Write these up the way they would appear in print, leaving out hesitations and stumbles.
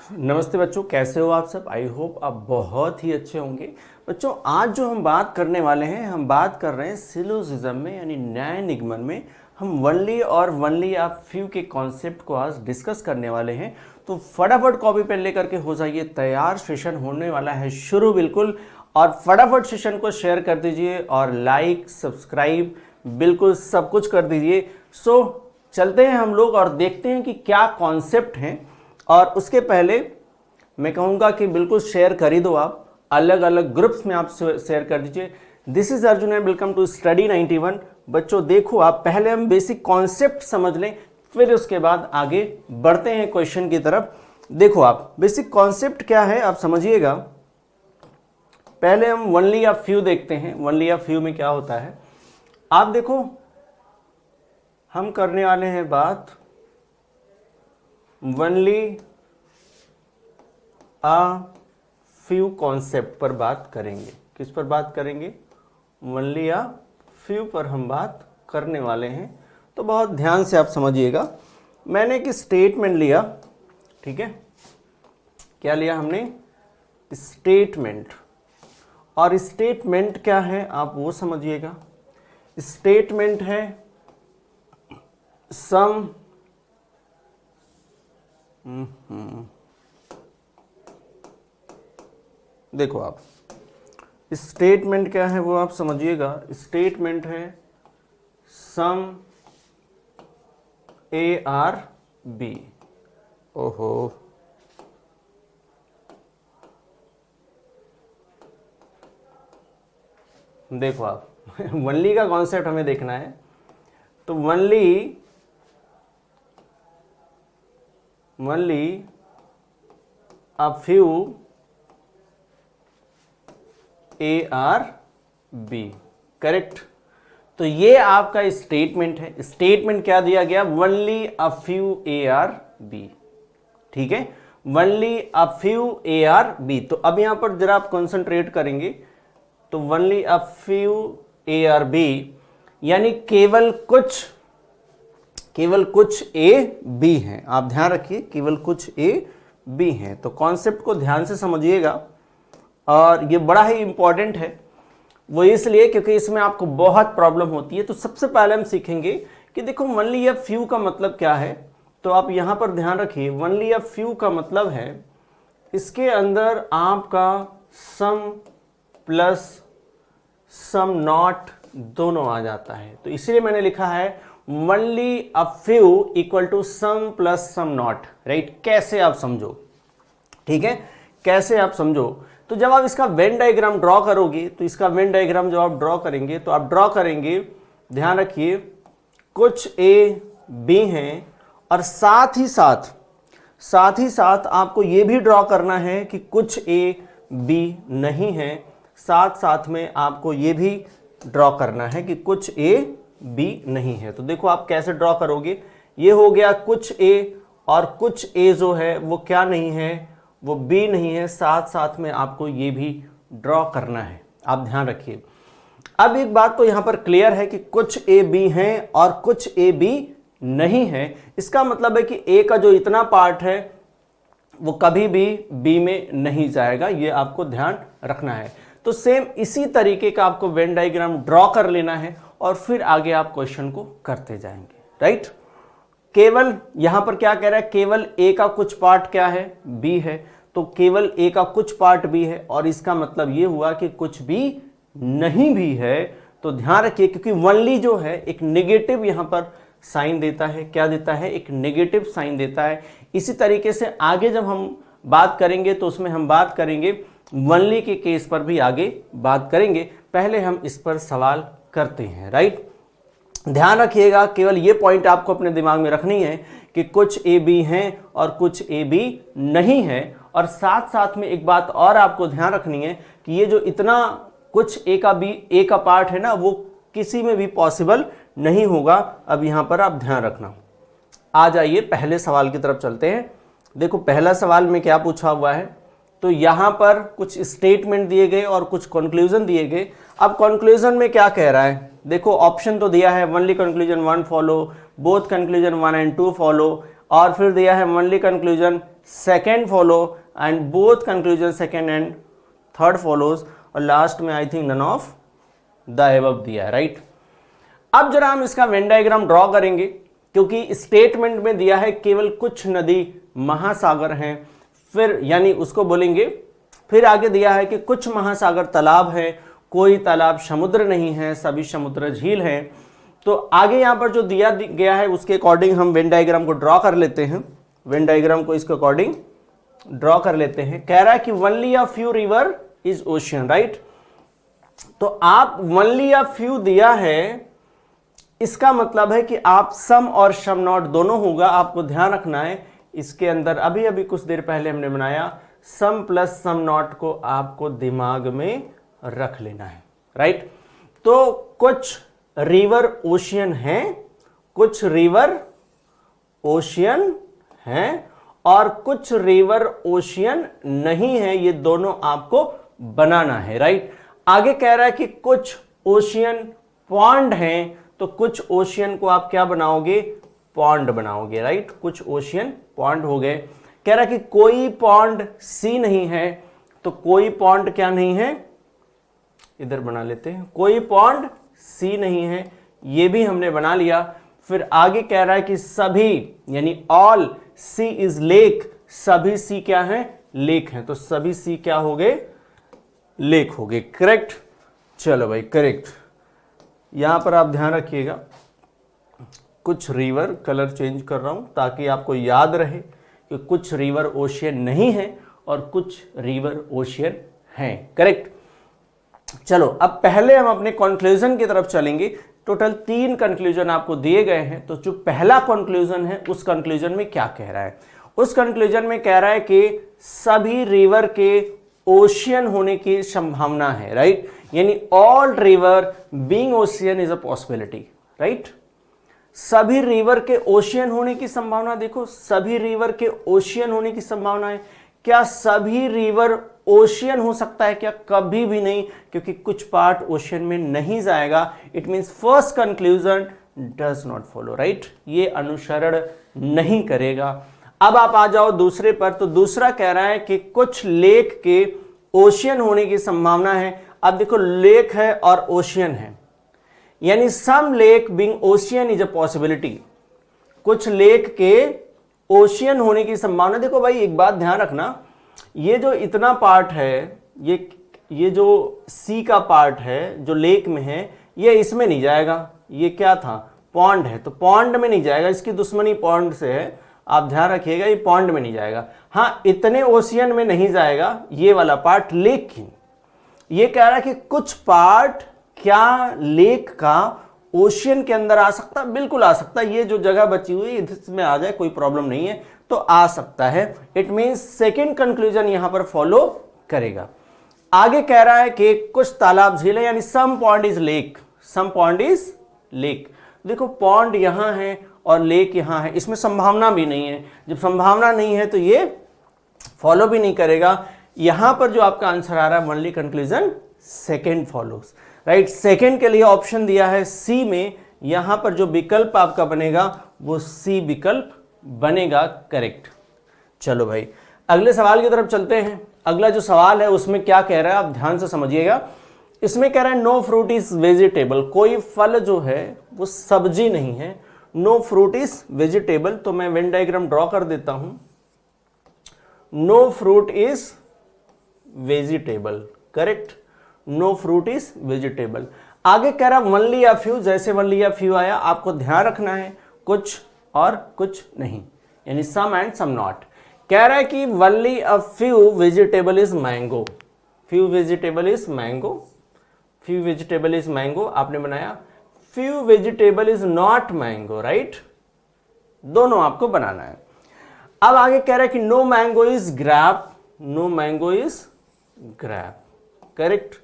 नमस्ते बच्चों, कैसे हो आप सब। आई होप आप बहुत ही अच्छे होंगे। बच्चों, आज जो हम बात करने वाले हैं, हम बात कर रहे हैं सिलोजिज्म में यानी न्याय निगमन में हम वनली और वनली या फ्यू के कॉन्सेप्ट को आज डिस्कस करने वाले हैं। तो फटाफट कॉपी पेन लेकर के हो जाइए तैयार, सेशन होने वाला है शुरू बिल्कुल। और फटाफट सेशन को शेयर कर दीजिए और लाइक सब्सक्राइब बिल्कुल सब कुछ कर दीजिए। सो चलते हैं हम लोग और देखते हैं कि क्या कॉन्सेप्ट हैं। और उसके पहले मैं कहूँगा कि बिल्कुल शेयर कर ही दो, आप अलग अलग ग्रुप्स में आप शेयर कर दीजिए। This is Arjun and welcome to study 91। बच्चों देखो, आप पहले हम बेसिक कॉन्सेप्ट समझ लें, फिर उसके बाद आगे बढ़ते हैं क्वेश्चन की तरफ। देखो, आप बेसिक कॉन्सेप्ट क्या है आप समझिएगा। पहले हम वनली या फ्यू देखते हैं। वनली या फ्यू में क्या होता है आप देखो, हम करने वाले हैं बात वनली आ फ्यू कॉन्सेप्ट पर बात करेंगे। किस पर बात करेंगे? वनली आ फ्यू पर हम बात करने वाले हैं। तो बहुत ध्यान से आप समझिएगा। मैंने एक स्टेटमेंट लिया, ठीक है। क्या लिया हमने? स्टेटमेंट। और स्टेटमेंट क्या है आप वो समझिएगा। स्टेटमेंट है सम देखो, आप स्टेटमेंट क्या है वो आप समझिएगा। स्टेटमेंट है सम ए आर बी। ओहो, देखो आप वनली का कॉन्सेप्ट हमें देखना है। तो only a few A are B, correct. तो ये आपका स्टेटमेंट है। स्टेटमेंट क्या दिया गया? Only a few A are B, ठीक है। Only a few A are B. तो अब यहां पर जरा आप कंसंट्रेट करेंगे तो only a few A are B यानी केवल कुछ ए बी हैं। आप ध्यान रखिए, केवल कुछ ए बी हैं। तो कॉन्सेप्ट को ध्यान से समझिएगा और ये बड़ा ही इंपॉर्टेंट है। वो इसलिए क्योंकि इसमें आपको बहुत प्रॉब्लम होती है। तो सबसे पहले हम सीखेंगे कि देखो वनली या फ्यू का मतलब क्या है। तो आप यहां पर ध्यान रखिए, वनली या फ्यू का मतलब है इसके अंदर आपका सम प्लस सम नॉट दोनों आ जाता है। तो इसलिए मैंने लिखा है only a few equal to some plus some not, right. कैसे आप समझो, ठीक है, कैसे आप समझो। तो जब आप इसका वेन डायग्राम ड्रॉ करोगे, तो इसका वेन डायग्राम जब आप ड्रॉ करेंगे तो आप ड्रॉ करेंगे, ध्यान रखिए, कुछ ए बी हैं और साथ ही साथ आपको यह भी ड्रॉ करना है कि कुछ ए बी नहीं है। साथ में आपको यह भी ड्रॉ करना है कि कुछ ए बी नहीं है। तो देखो आप कैसे ड्रॉ करोगे। ये हो गया कुछ ए और कुछ ए जो है वो क्या नहीं है, वो बी नहीं है। साथ में आपको ये भी ड्रॉ करना है। आप ध्यान रखिए। अब एक बात तो यहां पर क्लियर है कि कुछ ए बी हैं और कुछ ए बी नहीं है। इसका मतलब है कि ए का जो इतना पार्ट है वो कभी भी बी में नहीं जाएगा। ये आपको ध्यान रखना है। तो सेम इसी तरीके का आपको वेन डायग्राम ड्रॉ कर लेना है और फिर आगे आप क्वेश्चन को करते जाएंगे, राइट। केवल यहां पर क्या कह रहा है? केवल ए का कुछ पार्ट क्या है? बी है। तो केवल ए का कुछ पार्ट बी है और इसका मतलब यह हुआ कि कुछ भी नहीं भी है। तो ध्यान रखिए, क्योंकि वनली जो है एक नेगेटिव यहां पर साइन देता है। क्या देता है? एक नेगेटिव साइन देता है। इसी तरीके से आगे जब हम बात करेंगे तो उसमें हम बात करेंगे वनली के केस पर भी आगे बात करेंगे। पहले हम इस पर सवाल करते हैं, राइट। ध्यान रखिएगा, केवल ये पॉइंट आपको अपने दिमाग में रखनी है कि कुछ ए बी हैं और कुछ ए बी नहीं है। और साथ में एक बात और आपको ध्यान रखनी है कि ये जो इतना कुछ ए का पार्ट है ना, वो किसी में भी पॉसिबल नहीं होगा। अब यहां पर आप ध्यान रखना। आ जाइए पहले सवाल की तरफ चलते हैं। देखो पहला सवाल में क्या पूछा हुआ है। तो यहां पर कुछ स्टेटमेंट दिए गए और कुछ कंक्लूजन दिए गए। अब कंक्लूजन में क्या कह रहा है? देखो ऑप्शन तो दिया है only conclusion 1 follow, both conclusion 1 and 2 follow, और फिर दिया है only conclusion second follow and both conclusion second and third follows, और लास्ट में I think none of the above दिया है, राइट। अब जरा हम इसका वेन डायग्राम ड्रॉ करेंगे, क्योंकि स्टेटमेंट में दिया है केवल कुछ नदी महासागर हैं, फिर यानी उसको बोलेंगे, फिर आगे दिया है कि कुछ महासागर तालाब है, कोई तालाब समुद्र नहीं है, सभी समुद्र झील हैं। तो आगे यहां पर जो दिया गया है उसके अकॉर्डिंग हम वेन डायग्राम को ड्रॉ कर लेते हैं। वेन डायग्राम को इसके अकॉर्डिंग ड्रॉ कर लेते हैं। कह रहा है कि only a few river is ocean, right. तो आप ओनली अ फ्यू दिया है, इसका मतलब है कि आप सम और सम नॉट दोनों होगा। आपको ध्यान रखना है, इसके अंदर अभी अभी कुछ देर पहले हमने बनाया, सम प्लस सम नॉट को आपको दिमाग में रख लेना है, राइट। तो कुछ रिवर ओशियन हैं, कुछ रिवर ओशियन हैं और कुछ रिवर ओशियन नहीं है, ये दोनों आपको बनाना है, राइट। आगे कह रहा है कि कुछ ओशियन पॉन्ड हैं, तो कुछ ओशियन को आप क्या बनाओगे, पॉन्ड बनाओगे, राइट। कुछ ओशियन पॉन्ड हो गए। कह रहा है कि कोई पॉन्ड सी नहीं है, तो कोई पॉन्ड क्या नहीं है, इधर बना लेते हैं, कोई पॉन्ड सी नहीं है, ये भी हमने बना लिया। फिर आगे कह रहा है कि सभी यानी ऑल सी इज लेक, सभी सी क्या है, लेक हैं, तो सभी सी क्या हो गए, लेक हो गए, करेक्ट। चलो भाई करेक्ट। यहां पर आप ध्यान रखिएगा, कुछ रिवर कलर चेंज कर रहा हूं ताकि आपको याद रहे कि कुछ रिवर ओशियन नहीं है और कुछ रिवर ओशियन हैं, करेक्ट। चलो अब पहले हम अपने कंक्लूजन की तरफ चलेंगे। टोटल 3 कंक्लूजन आपको दिए गए हैं। तो जो पहला कंक्लूजन है उस कंक्लूजन में क्या कह रहा है, उस कंक्लूजन में कह रहा है कि सभी रिवर के ओशियन होने की संभावना है, राइट। यानी all river being ocean is a possibility, right. सभी रिवर के ओशियन होने की संभावना, देखो सभी रिवर के ओशियन होने की संभावना है। क्या सभी रिवर ओशियन हो सकता है क्या, कभी भी नहीं, क्योंकि कुछ पार्ट ओशियन में नहीं जाएगा। It means first conclusion does not follow, right, ये अनुसरण नहीं करेगा। अब आप आ जाओ दूसरे पर। तो दूसरा कह रहा है कि कुछ लेक के ओशियन होने की संभावना है। अब देखो लेक है और ओशियन है, यानी some lake being ocean is a possibility, कुछ लेक के ओशियन होने की संभावना। देखो भाई एक बात ध्यान रखना, ये जो इतना पार्ट है, ये जो सी का पार्ट है जो लेक में है, ये इसमें नहीं जाएगा। ये क्या था, पॉन्ड है, तो पॉन्ड में नहीं जाएगा, इसकी दुश्मनी पॉन्ड से है, आप ध्यान रखिएगा, ये पॉन्ड में नहीं जाएगा। हाँ इतने ओशियन में नहीं जाएगा ये वाला पार्ट, लेकिन ये कह रहा है कि कुछ पार्ट क्या लेक का ओशियन के अंदर आ सकता, बिल्कुल आ सकता है। ये जो जगह बची हुई इसमें आ जाए कोई प्रॉब्लम नहीं है, तो आ सकता है। इट मींस सेकंड कंक्लूजन यहां पर फॉलो करेगा। आगे कह रहा है कि कुछ तालाब झील है, यानी some pond is lake, some pond is lake. देखो पॉन्ड यहां है और लेक यहां है, इसमें संभावना भी नहीं है। जब संभावना नहीं है तो ये फॉलो भी नहीं करेगा। यहां पर जो आपका आंसर आ रहा है only conclusion second follows, right. Second के लिए ऑप्शन दिया है सी में, यहां पर जो विकल्प आपका बनेगा वो सी विकल्प बनेगा, करेक्ट। चलो भाई अगले सवाल की तरफ चलते हैं। अगला जो सवाल है उसमें क्या कह रहा है आप ध्यान से समझिएगा। इसमें कह रहा है नो फ्रूट इज वेजिटेबल, कोई फल जो है वो सब्जी नहीं है। नो फ्रूट इज वेजिटेबल, तो मैं वेन डायग्राम ड्रॉ कर देता हूं। No fruit is vegetable, correct, no fruit is vegetable. आगे कह रहा ओनली अ फ्यू, जैसे ओनली अ फ्यू आया आपको ध्यान रखना है कुछ और कुछ नहीं, यानी सम एंड सम नॉट। कह रहा है कि only a few vegetable is mango, few vegetable is mango, few vegetable is mango आपने बनाया, few vegetable is not mango, right, दोनों आपको बनाना है। अब आगे कह रहा है कि no mango is grape, no mango is grape, correct.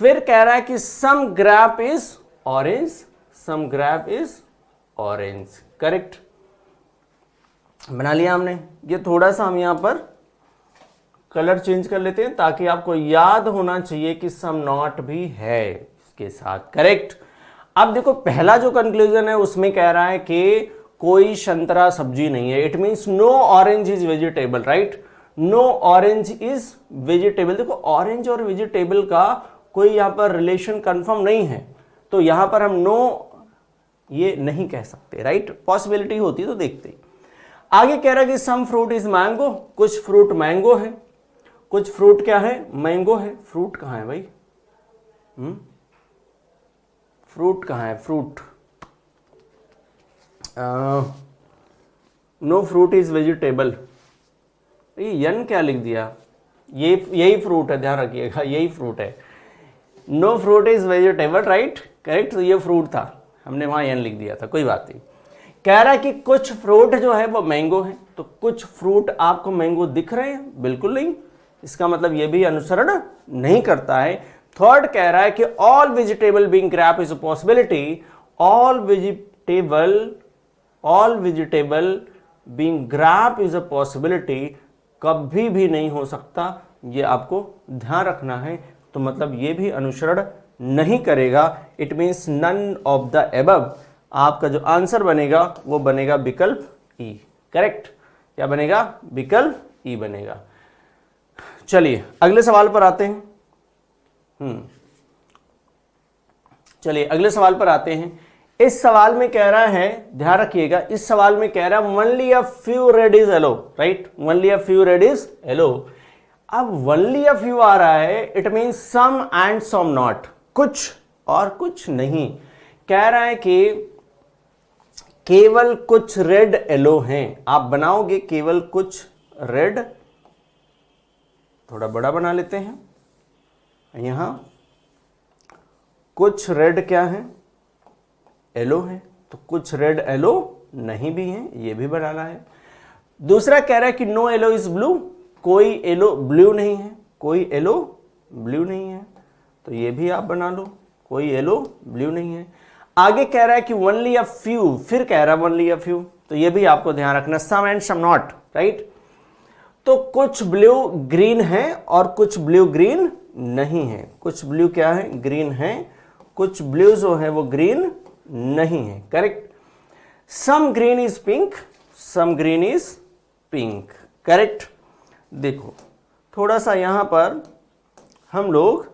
फिर कह रहा है कि some grape is orange, some grape is orange, correct, बना लिया हमने। ये थोड़ा सा हम यहां पर कलर चेंज कर लेते हैं ताकि आपको याद होना चाहिए कि सम नॉट भी है इसके साथ, करेक्ट। अब देखो पहला जो कंक्लूजन है उसमें कह रहा है कि कोई संतरा सब्जी नहीं है। It means no orange is vegetable, right, no orange is vegetable. देखो ऑरेंज और वेजिटेबल का कोई यहां पर रिलेशन कंफर्म नहीं है, तो यहां पर हम नो ये नहीं कह सकते, राइट, पॉसिबिलिटी होती तो देखते। आगे कह रहा है कि सम फ्रूट इज मैंगो, कुछ फ्रूट मैंगो है, कुछ फ्रूट क्या है, मैंगो है। फ्रूट कहां है भाई, फ्रूट कहां है, fruit, no fruit is vegetable, ये यन क्या लिख दिया, ये यही फ्रूट है, ध्यान रखिएगा यही फ्रूट है। No fruit is vegetable, right, correct, तो ये फ्रूट था, हमने वहां यन लिख दिया था, कोई बात नहीं। कह रहा है कि कुछ फ्रूट जो है वो मैंगो है, तो कुछ फ्रूट आपको मैंगो दिख रहे हैं, बिल्कुल नहीं, इसका मतलब ये भी अनुसरण नहीं करता है। थर्ड कह रहा है कि all vegetable being grape is a possibility, all vegetable being grape is a possibility, कभी भी नहीं हो सकता, ये आपको ध्यान रखना है। तो मतलब ये भी अनुसरण नहीं करेगा। It means none of the above. आपका जो आंसर बनेगा वो बनेगा विकल्प ई, करेक्ट, क्या बनेगा, विकल्प ई बनेगा। चलिए अगले सवाल पर आते हैं। चलिए अगले सवाल पर आते हैं। इस सवाल में कह रहा है, ध्यान रखिएगा, इस सवाल में कह रहा है only a few red is yellow, right, only a few red is yellow. अब ओनली अ फ्यू आ रहा है, it means some and some not, कुछ और कुछ नहीं। कह रहा है कि केवल कुछ रेड येलो हैं, आप बनाओगे केवल कुछ रेड, थोड़ा बड़ा बना लेते हैं, यहां कुछ रेड क्या है, येलो है, तो कुछ रेड येलो नहीं भी है, ये भी बनाना है। दूसरा कह रहा है कि नो येलो इज ब्लू, कोई येलो ब्लू नहीं है, कोई येलो ब्लू नहीं है, तो ये भी आप बना लो, कोई येलो ब्लू नहीं है। आगे कह रहा है कि ओनली अ फ्यू, फिर कह रहा है ओनली अ फ्यू, तो ये भी आपको ध्यान रखना, सम एंड सम नॉट, राइट। तो कुछ ब्लू ग्रीन है और कुछ ब्लू ग्रीन नहीं है, कुछ ब्लू क्या है, ग्रीन है, कुछ ब्लू जो है वो ग्रीन नहीं है, correct. Some green is pink, some green is pink, correct. देखो थोड़ा सा यहां पर हम लोग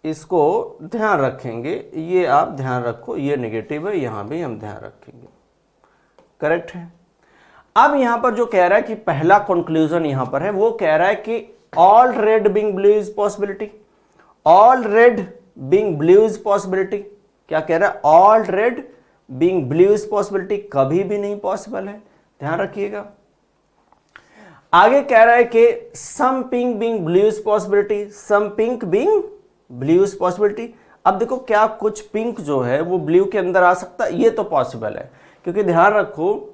इसको ध्यान रखेंगे, ये आप ध्यान रखो, ये नेगेटिव है, यहां भी हम ध्यान रखेंगे, करेक्ट है। अब यहां पर जो कह रहा है कि पहला कंक्लूजन यहां पर है, वो कह रहा है कि all red being blue is possibility, all red being blue is possibility. क्या कह रहा है, all red being blue is possibility, कभी भी नहीं पॉसिबल है, ध्यान रखिएगा। आगे कह रहा है कि some pink being blue is possibility, some pink being blue is possibility. अब देखो क्या कुछ पिंक जो है वो ब्लू के अंदर आ सकता है, ये तो पॉसिबल है, क्योंकि ध्यान रखो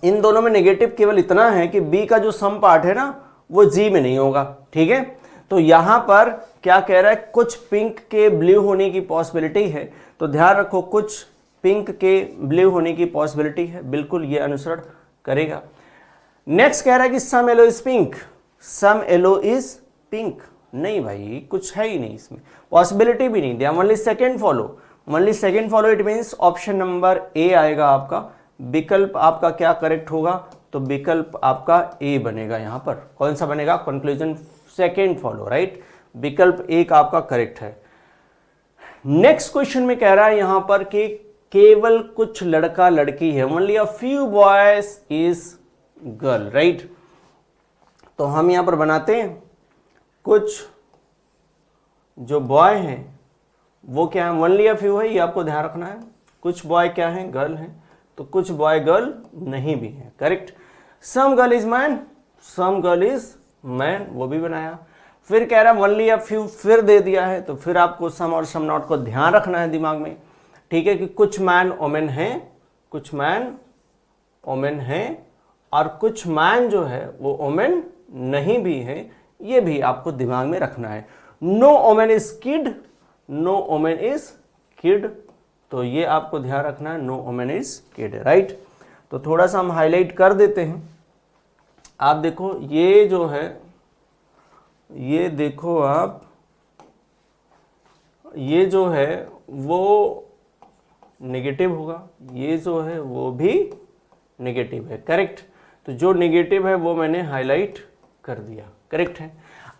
इन दोनों में नेगेटिव केवल इतना है कि बी का जो सम पार्ट है ना वो जी में नहीं होगा, ठीक है। तो यहां पर क्या कह रहा है, कुछ पिंक के ब्लू होने की पॉसिबिलिटी है, तो ध्यान रखो कुछ पिंक के ब्लू होने की पॉसिबिलिटी है, बिल्कुल ये अनुसरण करेगा। नेक्स्ट कह रहा है कि some yellow is pink, some yellow is pink, नहीं भाई कुछ है ही नहीं इसमें, पॉसिबिलिटी भी नहीं दिया, only second follow, only second follow, it means option number A आएगा आपका, विकल्प आपका क्या करेक्ट होगा, तो विकल्प आपका ए बनेगा। यहां पर कौन सा बनेगा, कंक्लूजन सेकंड फॉलो, राइट, विकल्प एक आपका करेक्ट है। नेक्स्ट क्वेश्चन में कह रहा है यहां पर कि केवल कुछ लड़का लड़की है, only a few boys is girl, right. तो हम यहां पर बनाते हैं कुछ जो बॉय हैं वो क्या है, ओनली अ फ्यू है, ये आपको ध्यान रखना है, कुछ बॉय क्या है, गर्ल है, तो कुछ बॉय गर्ल नहीं भी है, correct. Some girl is man, some girl is man, वो भी बनाया। फिर कह रहा है ओनली अ फ्यू, फिर दे दिया है, तो फिर आपको सम और सम नॉट को ध्यान रखना है दिमाग में, ठीक है, कि कुछ मैन ओमेन है, कुछ मैन ओमेन है, और कुछ मैन जो है वो ओमेन नहीं भी है, ये भी आपको दिमाग में रखना है। No woman is kid, no woman is kid, तो ये आपको ध्यान रखना है, no woman is kid, right. तो थोड़ा सा हम हाईलाइट कर देते हैं। आप देखो ये जो है, ये देखो आप, ये जो है वो नेगेटिव होगा, ये जो है वो भी नेगेटिव है। करेक्ट, तो जो नेगेटिव है वो मैंने हाईलाइट कर दिया। करेक्ट है।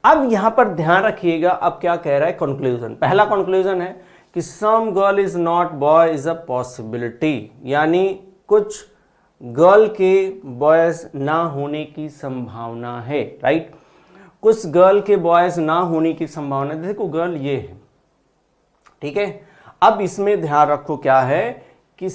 अब यहां पर ध्यान रखिएगा, अब क्या कह रहा है कंक्लूजन। पहला कंक्लूजन है कि some girl is not boy is a possibility, यानी कुछ गर्ल के बॉयज ना होने की संभावना है। राइट, कुछ गर्ल के बॉयज ना होने की संभावना। देखो गर्ल ये है, ठीक है। अब इसमें ध्यान रखो क्या है कि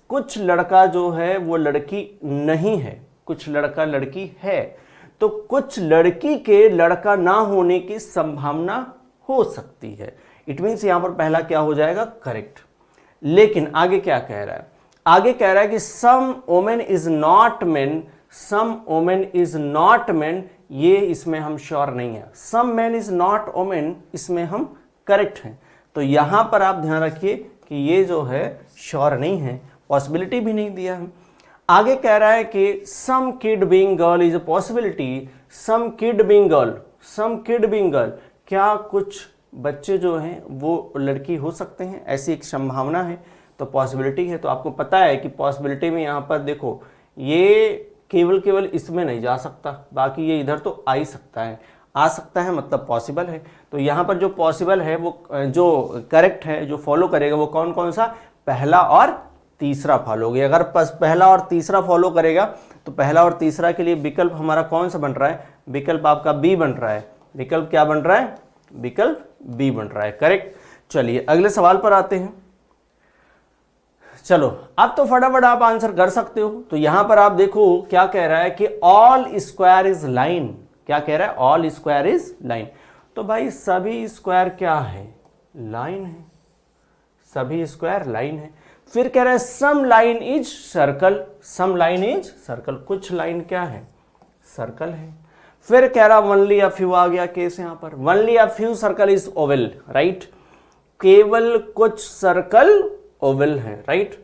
कुछ लड़का जो है वो लड़की नहीं है, कुछ लड़का लड़की है, तो कुछ लड़की के लड़का ना होने की संभावना हो सकती है। इट मीन्स यहां पर पहला क्या हो जाएगा, करेक्ट। लेकिन आगे क्या कह रहा है, आगे कह रहा है कि some women is not man, some women is not man, ये इसमें हम श्योर नहीं है। Some man is not women, इसमें हम करेक्ट हैं। तो यहां पर आप ध्यान रखिए कि ये जो है श्योर नहीं है, पॉसिबिलिटी भी नहीं दिया है। आगे कह रहा है कि some kid being girl is a possibility, some kid being girl, some kid being girl, क्या कुछ बच्चे जो हैं वो लड़की हो सकते हैं, ऐसी एक संभावना है, तो पॉसिबिलिटी है। तो आपको पता है कि पॉसिबिलिटी में यहाँ पर देखो ये केवल इसमें नहीं जा सकता, बाकी ये इधर तो आ ही सकता है, आ सकता है मतलब पॉसिबल है। तो यहाँ पर जो पॉसिबल है वो जो करेक्ट है, जो फॉलो करेगा वो कौन कौन सा, पहला और तीसरा फॉलो होगी। अगर पहला और तीसरा फॉलो करेगा तो पहला और तीसरा के लिए विकल्प हमारा कौन सा बन रहा है, विकल्प आपका बी बन रहा है। विकल्प क्या बन रहा है, विकल्प बी बन रहा है। करेक्ट। चलिए अगले सवाल पर आते हैं। चलो अब तो फटाफट आप आंसर कर सकते हो। तो यहां पर आप देखो क्या कह रहा है कि ऑल स्क्वायर इज लाइन, क्या कह रहा है, ऑल स्क्वायर इज लाइन। तो भाई सभी स्क्वायर क्या है, लाइन है, सभी स्क्वायर लाइन है। फिर कह रहा है some line is circle, some line is circle, कुछ लाइन क्या है, सर्कल है। फिर कह रहा वनली अ फ्यू, आ गया केस यहां पर, only a few circle is Oval, right, केवल कुछ सर्कल ओवल है, राइट,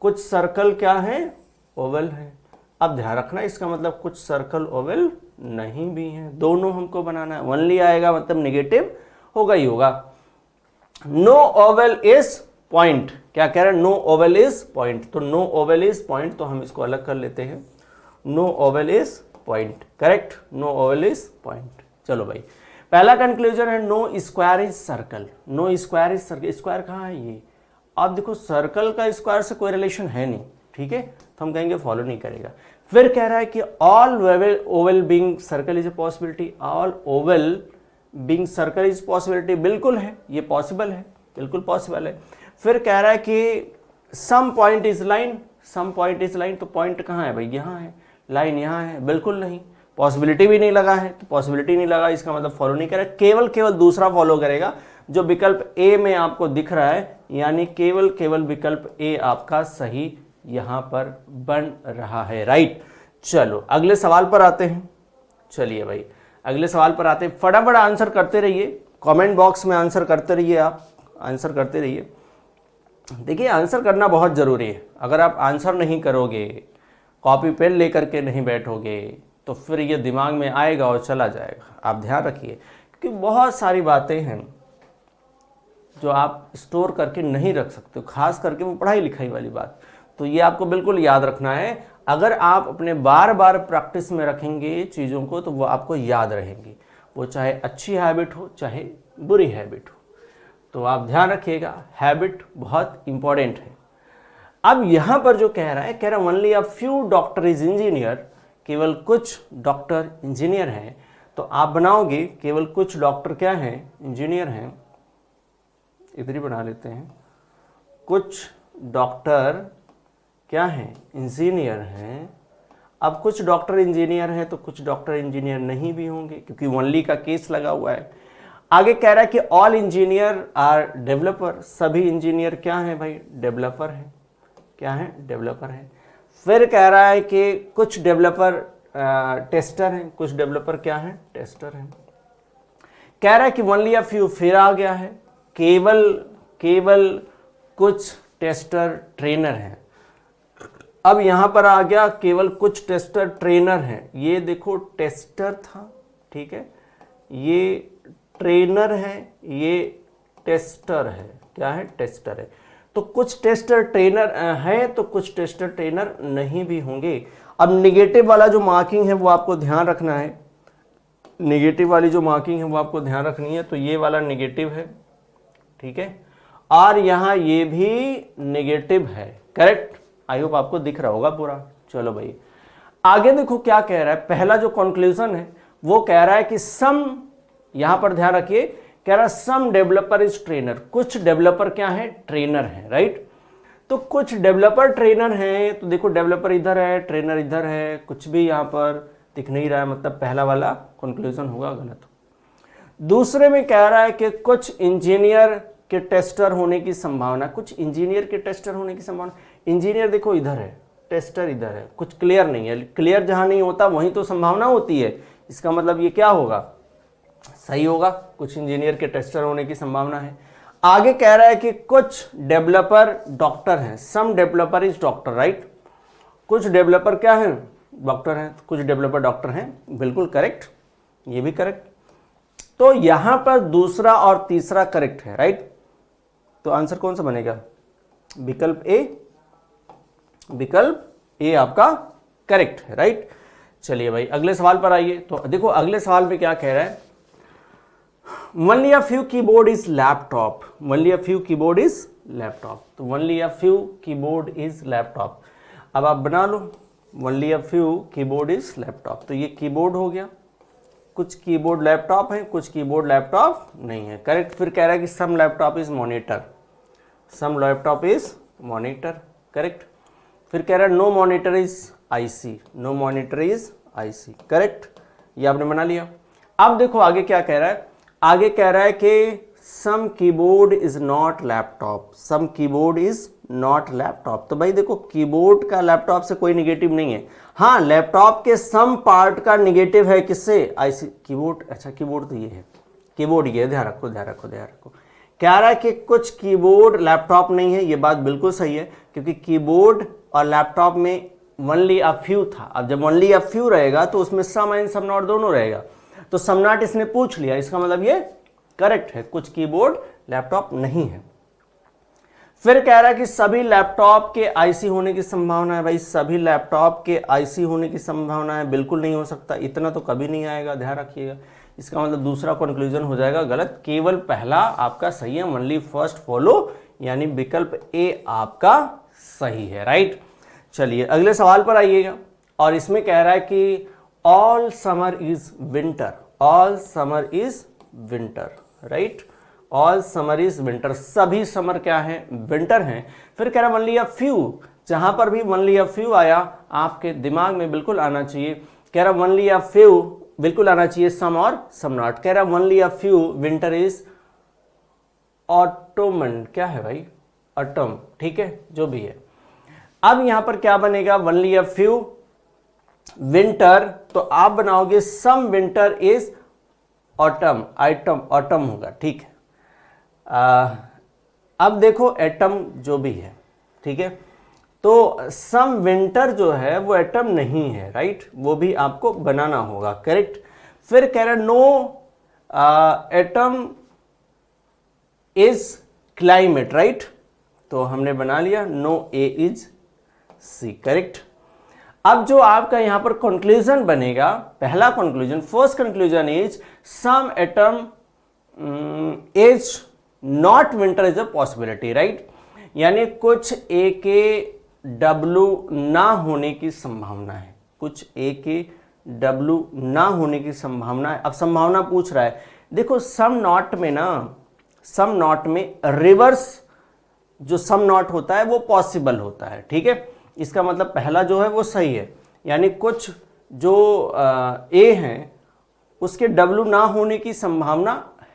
कुछ सर्कल क्या है, ओवल है। अब ध्यान रखना इसका मतलब कुछ सर्कल ओवल नहीं भी है, दोनों हमको बनाना है। वनली आएगा मतलब नेगेटिव होगा ही होगा। नो ओवल इज पॉइंट, क्या कह रहा है, नो ओवल इज पॉइंट, तो नो ओवल इज पॉइंट, तो हम इसको अलग कर लेते हैं, no oval is point. Correct, no oval is point. चलो भाई पहला कंक्लूजन है no square is circle, no square is circle. Square कहाँ है ये, अब देखो सर्कल का स्क्वायर से कोई रिलेशन है नहीं, ठीक है, तो हम कहेंगे फॉलो नहीं करेगा। फिर कह रहा है कि all Oval being circle is a possibility, all Oval being circle is possibility, बिल्कुल है, ये पॉसिबल है, बिल्कुल पॉसिबल है। फिर कह रहा है कि some point is line, some point is line, तो पॉइंट कहाँ है भाई, यहाँ है, लाइन यहाँ है, बिल्कुल नहीं, पॉसिबिलिटी भी नहीं लगा है, तो पॉसिबिलिटी नहीं लगा, इसका मतलब फॉलो नहीं करेगा, केवल दूसरा फॉलो करेगा जो विकल्प ए में आपको दिख रहा है, यानी केवल विकल्प ए आपका सही यहां पर बन रहा है। राइट। चलो अगले सवाल पर आते हैं। चलिए भाई अगले सवाल पर आते हैं, फटाफट आंसर करते रहिए, कमेंट बॉक्स में आंसर करते रहिए, आप आंसर करते रहिए। देखिए आंसर करना बहुत जरूरी है, अगर आप आंसर नहीं करोगे, कॉपी पेन लेकर के नहीं बैठोगे, तो फिर ये दिमाग में आएगा और चला जाएगा। आप ध्यान रखिए कि बहुत सारी बातें हैं जो आप स्टोर करके नहीं रख सकते, खास करके वो पढ़ाई लिखाई वाली बात, तो ये आपको बिल्कुल याद रखना है। अगर आप अपने बार बार प्रैक्टिस में रखेंगे चीज़ों को तो वो आपको याद रहेंगी, वो चाहे अच्छी हैबिट हो चाहे बुरी हैबिट हो, तो आप ध्यान रखिएगा, हैबिट बहुत इंपॉर्टेंट है। अब यहाँ पर जो कह रहा है, कह रहा है only a few doctor is engineer, केवल कुछ डॉक्टर इंजीनियर हैं, तो आप बनाओगे केवल कुछ डॉक्टर क्या हैं, इंजीनियर हैं, इधर ही बना लेते हैं, कुछ डॉक्टर क्या हैं, इंजीनियर हैं। अब कुछ डॉक्टर इंजीनियर हैं तो कुछ डॉक्टर इंजीनियर नहीं भी होंगे, क्योंकि ओनली का केस लगा हुआ है। आगे कह रहा है कि ऑल इंजीनियर आर डेवलपर, सभी इंजीनियर क्या हैं भाई, डेवलपर हैं, क्या है, डेवलपर हैं। फिर कह रहा है कि कुछ डेवलपर टेस्टर हैं, कुछ डेवलपर क्या हैं, टेस्टर हैं। कह रहा है कि ओनली अ फ्यू, फिर आ गया है केवल कुछ टेस्टर ट्रेनर हैं। अब यहां पर आ गया केवल कुछ टेस्टर ट्रेनर हैं, ये देखो टेस्टर था, ठीक है, ये ट्रेनर है, ये टेस्टर है, क्या है, टेस्टर है। तो कुछ टेस्टर ट्रेनर हैं तो कुछ टेस्टर ट्रेनर नहीं भी होंगे। अब निगेटिव वाला जो मार्किंग है वो आपको ध्यान रखना है, निगेटिव वाली जो मार्किंग है वो आपको ध्यान रखनी है। तो ये वाला निगेटिव है, ठीक है, और यहां ये भी निगेटिव है, करेक्ट। आई होप आपको दिख रहा होगा पूरा। चलो भाई आगे देखो क्या कह रहा है। पहला जो कंक्लूजन है वो कह रहा है कि सम, यहां पर ध्यान रखिए, कह रहा है सम डेवलपर इज ट्रेनर, कुछ डेवलपर क्या है, ट्रेनर है, राइट। तो कुछ डेवलपर ट्रेनर हैं, तो देखो डेवलपर इधर है, ट्रेनर इधर है, कुछ भी यहां पर दिख नहीं रहा है, मतलब पहला वाला कंक्लूजन होगा गलत। दूसरे में कह रहा है कि कुछ इंजीनियर के टेस्टर होने की संभावना, कुछ इंजीनियर के टेस्टर होने की संभावना। इंजीनियर देखो इधर है, टेस्टर इधर है, कुछ क्लियर नहीं है। क्लियर जहां नहीं होता वहीं तो संभावना होती है, इसका मतलब ये क्या होगा, सही होगा, कुछ इंजीनियर के टेस्टर होने की संभावना है। आगे कह रहा है कि कुछ डेवलपर डॉक्टर हैं, सम डेवलपर इज डॉक्टर, राइट। कुछ डेवलपर क्या हैं, डॉक्टर हैं, कुछ डेवलपर डॉक्टर हैं, बिल्कुल करेक्ट, ये भी करेक्ट। तो यहां पर दूसरा और तीसरा करेक्ट है, राइट। तो आंसर कौन सा बनेगा, विकल्प ए, विकल्प ए आपका करेक्ट है, राइट। चलिए भाई अगले सवाल पर आइए। तो देखो अगले सवाल में क्या कह रहा है, only a few keyboard is laptop, only a few keyboard is laptop। तो only a few keyboard is laptop, अब आप बना लो, only a few keyboard is laptop। तो ये कीबोर्ड हो गया, कुछ कीबोर्ड लैपटॉप है, कुछ कीबोर्ड लैपटॉप नहीं है, करेक्ट। फिर कह रहा है कि some laptop is monitor, some laptop is monitor, correct. फिर कह रहा है no monitor is IC, no monitor is IC, correct, ये आपने बना लिया। अब देखो आगे क्या कह रहा है, आगे कह रहा है कि some keyboard is not laptop, some keyboard is not laptop. तो भाई देखो कीबोर्ड का लैपटॉप से कोई निगेटिव नहीं है, हाँ लैपटॉप के सम पार्ट का निगेटिव है, किससे, आईसी, कीबोर्ड, अच्छा कीबोर्ड तो ये है, कीबोर्ड ये, ध्यान रखो ध्यान रखो ध्यान रखो। कह रहा है कि कुछ कीबोर्ड लैपटॉप नहीं है, ये बात बिल्कुल सही है, क्योंकि कीबोर्ड और लैपटॉप में ओनली अ फ्यू था। अब जब ओनली अ फ्यू रहेगा तो उसमें सम एंड सम नॉट दोनों रहेगा, तो सम नॉट इसने पूछ लिया, इसका मतलब ये करेक्ट है, कुछ कीबोर्ड लैपटॉप नहीं है। फिर कह रहा है कि सभी लैपटॉप के आईसी होने की संभावना है, भाई सभी लैपटॉप के आईसी होने की संभावना है, बिल्कुल नहीं हो सकता, इतना तो कभी नहीं आएगा, ध्यान रखिएगा। इसका मतलब दूसरा कंक्लूजन हो जाएगा गलत, केवल पहला आपका सही है, ओनली फर्स्ट फॉलो, यानी विकल्प ए आपका सही है, राइट। चलिए अगले सवाल पर आइएगा, और इसमें कह रहा है कि all summer is winter, all summer is winter, right, all summer is winter, सभी समर क्या है, विंटर हैं। फिर कह रहा है ओनली अ फ्यू, जहां पर भी ओनली अ फ्यू आया आपके दिमाग में बिल्कुल आना चाहिए, कह रहा ओनली अ फ्यू बिल्कुल आना चाहिए सम और सम नॉट। कह रहा only a few winter is autumn, क्या है भाई, ऑटम, ठीक है, जो भी है। अब यहां पर क्या बनेगा, ओनली अ फ्यू विंटर, तो आप बनाओगे some winter is autumn, item autumn होगा, ठीक है। अब देखो एटम जो भी है, ठीक है, तो सम विंटर जो है वो एटम नहीं है, राइट, वो भी आपको बनाना होगा, करेक्ट। फिर कह रहा no atom is climate, right, तो हमने बना लिया no A is C, correct. अब जो आपका यहां पर कंक्लूजन बनेगा, पहला conclusion, first conclusion is some atom is not winter is a possibility, right, यानी कुछ ए के डब्लू ना होने की संभावना है, कुछ ए के डब्लू ना होने की संभावना है। अब संभावना पूछ रहा है, देखो सम नॉट में ना, सम नॉट में रिवर्स जो सम नॉट होता है वो पॉसिबल होता है, ठीक है। इसका मतलब पहला जो है वो सही है, यानी कुछ जो ए हैं उसके डब्लू ना होने की संभावना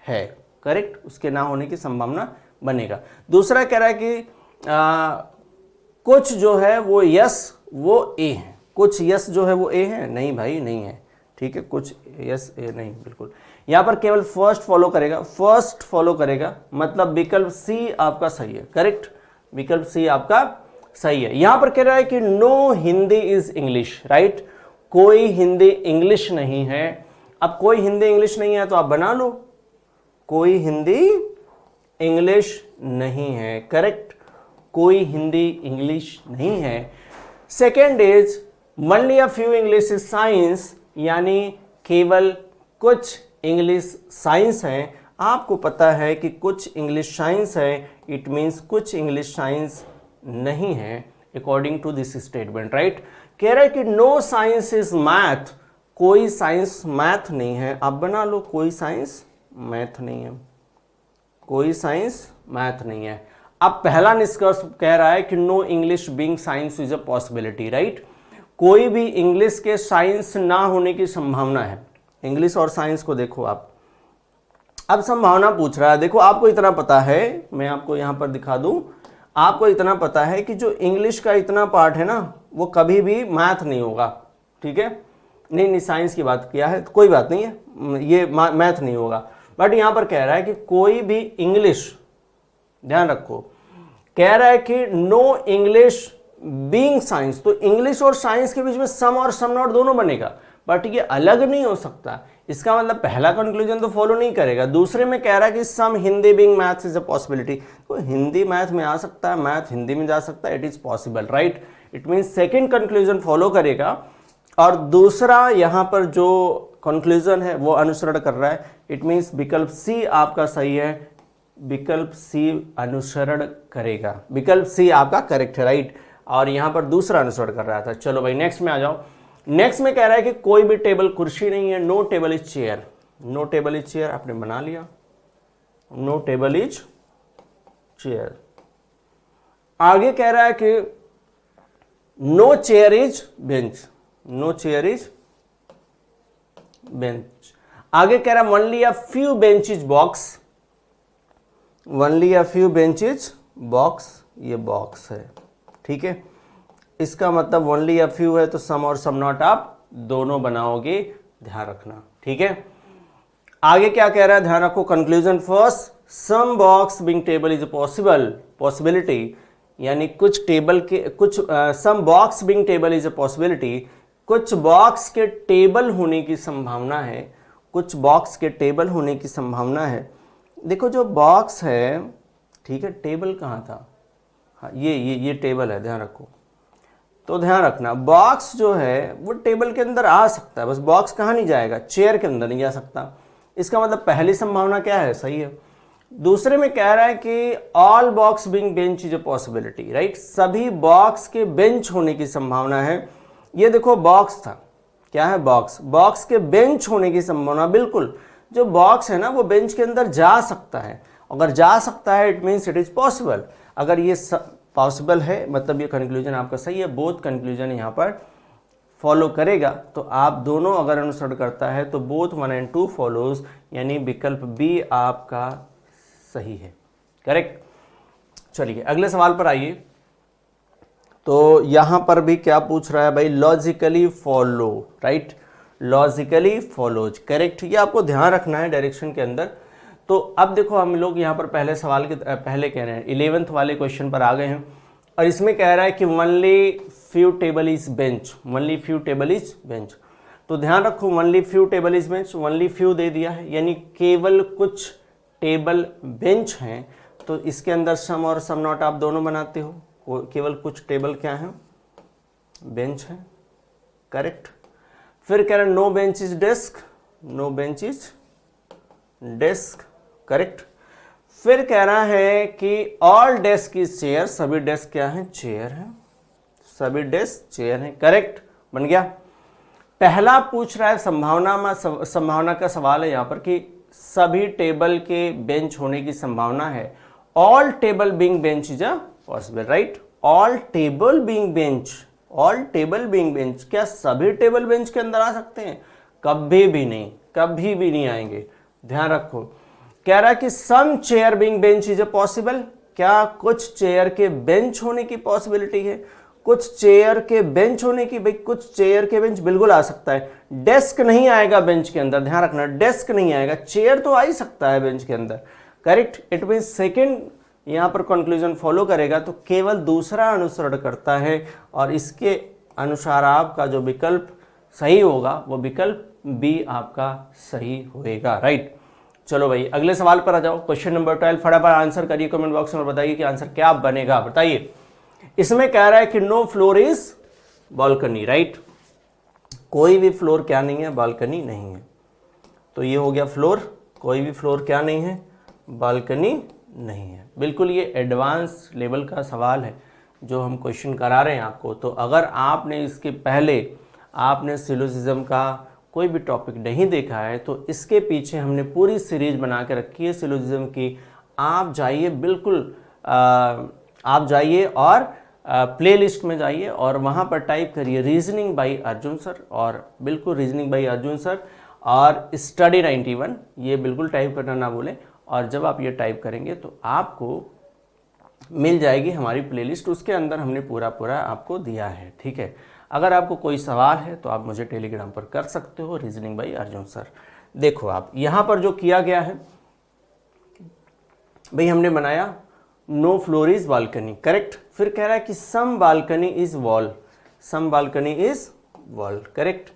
है, करेक्ट, उसके ना होने की संभावना बनेगा। दूसरा कह रहा है कि कुछ जो है वो यस वो ए है, कुछ यस जो है वो ए है, नहीं भाई नहीं है, ठीक है, कुछ यस ए नहीं, बिल्कुल। यहां पर केवल फर्स्ट फॉलो करेगा, फर्स्ट फॉलो करेगा, मतलब विकल्प सी आपका सही है, करेक्ट, विकल्प सी आपका सही है। यहां पर कह रहा है कि no Hindi is English, right, कोई हिंदी इंग्लिश नहीं है। अब कोई हिंदी इंग्लिश नहीं है तो आप बना लो, कोई हिंदी इंग्लिश नहीं है, करेक्ट, कोई हिंदी इंग्लिश नहीं है। Second is only a few English is science, यानी केवल कुछ इंग्लिश साइंस हैं। आपको पता है कि कुछ इंग्लिश साइंस है, इट मीन्स कुछ इंग्लिश साइंस नहीं है according to this statement, right. कह रहा है कि नो साइंस इज मैथ, कोई साइंस मैथ नहीं है। आप बना लो, कोई साइंस मैथ नहीं है, कोई साइंस मैथ नहीं है। अब पहला निष्कर्ष कह रहा है कि no English being science is a possibility, right. कोई भी इंग्लिश के साइंस ना होने की संभावना है। इंग्लिश और साइंस को देखो आप, अब संभावना पूछ रहा है। देखो आपको इतना पता है, मैं आपको यहां पर दिखा दूं, आपको इतना पता है कि जो इंग्लिश का इतना पार्ट है ना, वो कभी भी मैथ नहीं होगा, ठीक है। नहीं साइंस की बात किया है, कोई बात नहीं है, ये मैथ नहीं होगा। बट यहां पर कह रहा है कि कोई भी इंग्लिश, ध्यान रखो, कह रहा है कि नो इंग्लिश बीइंग साइंस, तो इंग्लिश और साइंस के बीच में सम और सम नॉट दोनों बनेगा, बट ये अलग नहीं हो सकता। इसका मतलब पहला कंक्लूजन तो फॉलो नहीं करेगा। दूसरे में कह रहा है कि some Hindi being maths is a possibility, तो हिंदी मैथ में आ सकता है, मैथ हिंदी में जा सकता है, it is possible, right. It means second conclusion follow करेगा। और दूसरा यहां पर जो कंक्लूजन है वो अनुसरण कर रहा है, इट मीन्स विकल्प सी आपका सही है, विकल्प सी अनुसरण करेगा, विकल्प सी आपका करेक्ट है, राइट। और यहां पर दूसरा अनुसरण कर रहा था। चलो भाई नेक्स्ट में आ जाओ। नेक्स्ट में कह रहा है कि कोई भी टेबल कुर्सी नहीं है, no table is chair, no table is chair आपने बना लिया, नो टेबल इज चेयर। आगे कह रहा है कि no chair is bench, no chair is bench. आगे कह रहा है only a few bench is box, only a few bench is box, ये बॉक्स है, ठीक है। इसका मतलब ओनली अ फ्यू है तो सम और सम नॉट आप दोनों बनाओगे, ध्यान रखना, ठीक है। आगे क्या कह रहा है, ध्यान रखो, conclusion first, some box being table is possible, possibility, यानी कुछ टेबल के कुछ some box being table is a possibility, कुछ बॉक्स के टेबल होने की संभावना है, कुछ बॉक्स के टेबल होने की संभावना है। देखो जो बॉक्स है, ठीक है, टेबल कहाँ था, हाँ ये टेबल है, ध्यान रखो। तो ध्यान रखना बॉक्स जो है वो टेबल के अंदर आ सकता है, बस बॉक्स कहाँ नहीं जाएगा, चेयर के अंदर नहीं जा सकता। इसका मतलब पहली संभावना क्या है, सही है। दूसरे में कह रहा है कि all box being bench is a possibility, right, सभी बॉक्स के बेंच होने की संभावना है। ये देखो बॉक्स था, क्या है बॉक्स, बॉक्स के बेंच होने की संभावना, बिल्कुल जो बॉक्स है ना वो बेंच के अंदर जा सकता है, अगर जा सकता है it means it is possible. अगर ये पॉसिबल है मतलब ये कंक्लूजन आपका सही है, बोथ कंक्लूजन यहाँ पर फॉलो करेगा। तो आप दोनों अगर अनुसरण करता है तो बोथ 1 and 2 फॉलोज, यानी विकल्प बी आपका सही है, करेक्ट। चलिए अगले सवाल पर आइए। तो यहां पर भी क्या पूछ रहा है भाई, logically follow, right, logically follows, correct. ये आपको ध्यान रखना है डायरेक्शन के अंदर। तो अब देखो हम लोग यहाँ पर पहले सवाल के पहले कह रहे हैं 11th वाले क्वेश्चन पर आ गए हैं, और इसमें कह रहा है कि only few table is bench, only few table is bench. तो ध्यान रखो only few table is bench, only few दे दिया है, यानी केवल कुछ टेबल बेंच हैं। तो इसके अंदर सम और सम नॉट आप दोनों बनाते हो, केवल कुछ टेबल क्या है, बेंच है, करेक्ट। फिर कह रहा है no bench is desk, no bench is desk, correct. फिर कह रहा है कि ऑल डेस्क इज चेयर, सभी डेस्क क्या है, चेयर है, सभी डेस्क चेयर है, करेक्ट, बन गया। पहला पूछ रहा है संभावना का सवाल है यहाँ पर कि सभी टेबल के बेंच होने की संभावना है, all table being bench is a possible, right, all table being bench, all table being bench, क्या सभी टेबल बेंच के अंदर आ सकते हैं, कभी भी नहीं, कभी भी नहीं आएंगे, ध्यान रखो। कह रहा है कि some chair being bench is a possible, क्या कुछ चेयर के बेंच होने की पॉसिबिलिटी है, कुछ चेयर के बेंच होने की, भाई कुछ चेयर के बेंच बिल्कुल आ सकता है, डेस्क नहीं आएगा बेंच के अंदर, ध्यान रखना डेस्क नहीं आएगा, चेयर तो आ ही सकता है बेंच के अंदर, करेक्ट। इट मीन सेकेंड यहां पर कंक्लूजन फॉलो करेगा, तो केवल दूसरा अनुसरण करता है, और इसके अनुसार आपका जो विकल्प सही होगा वो विकल्प बी आपका सही होएगा, राइट। चलो भाई अगले सवाल पर आ जाओ। क्वेश्चन नंबर 12 फटाफट आंसर करिए कमेंट बॉक्स में और बताइए कि आंसर क्या बनेगा। बताइए, इसमें कह रहा है कि no floor is balcony, right. कोई भी फ्लोर क्या नहीं है, बालकनी नहीं है। तो ये हो गया फ्लोर, कोई भी फ्लोर क्या नहीं है, बालकनी नहीं है। बिल्कुल ये एडवांस लेवल का सवाल है जो हम क्वेश्चन करा रहे हैं आपको। तो अगर आपने इसके पहले आपने सिलोजिज्म का कोई भी टॉपिक नहीं देखा है तो इसके पीछे हमने पूरी सीरीज बना के रखी है सिलोजिज्म की। आप जाइए, बिल्कुल आप जाइए और प्लेलिस्ट में जाइए और वहाँ पर टाइप करिए रीजनिंग बाय अर्जुन सर, और बिल्कुल रीजनिंग बाय अर्जुन सर और स्टडी 91, ये बिल्कुल टाइप करना ना भूलें। और जब आप ये टाइप करेंगे तो आपको मिल जाएगी हमारी प्लेलिस्ट, उसके अंदर हमने पूरा आपको दिया है, ठीक है। अगर आपको कोई सवाल है तो आप मुझे टेलीग्राम पर कर सकते हो, रीजनिंग बाय अर्जुन सर। देखो आप यहाँ पर जो किया गया है भाई, हमने बनाया no floor is balcony, correct. फिर कह रहा है कि some balcony is wall, some balcony is wall, correct.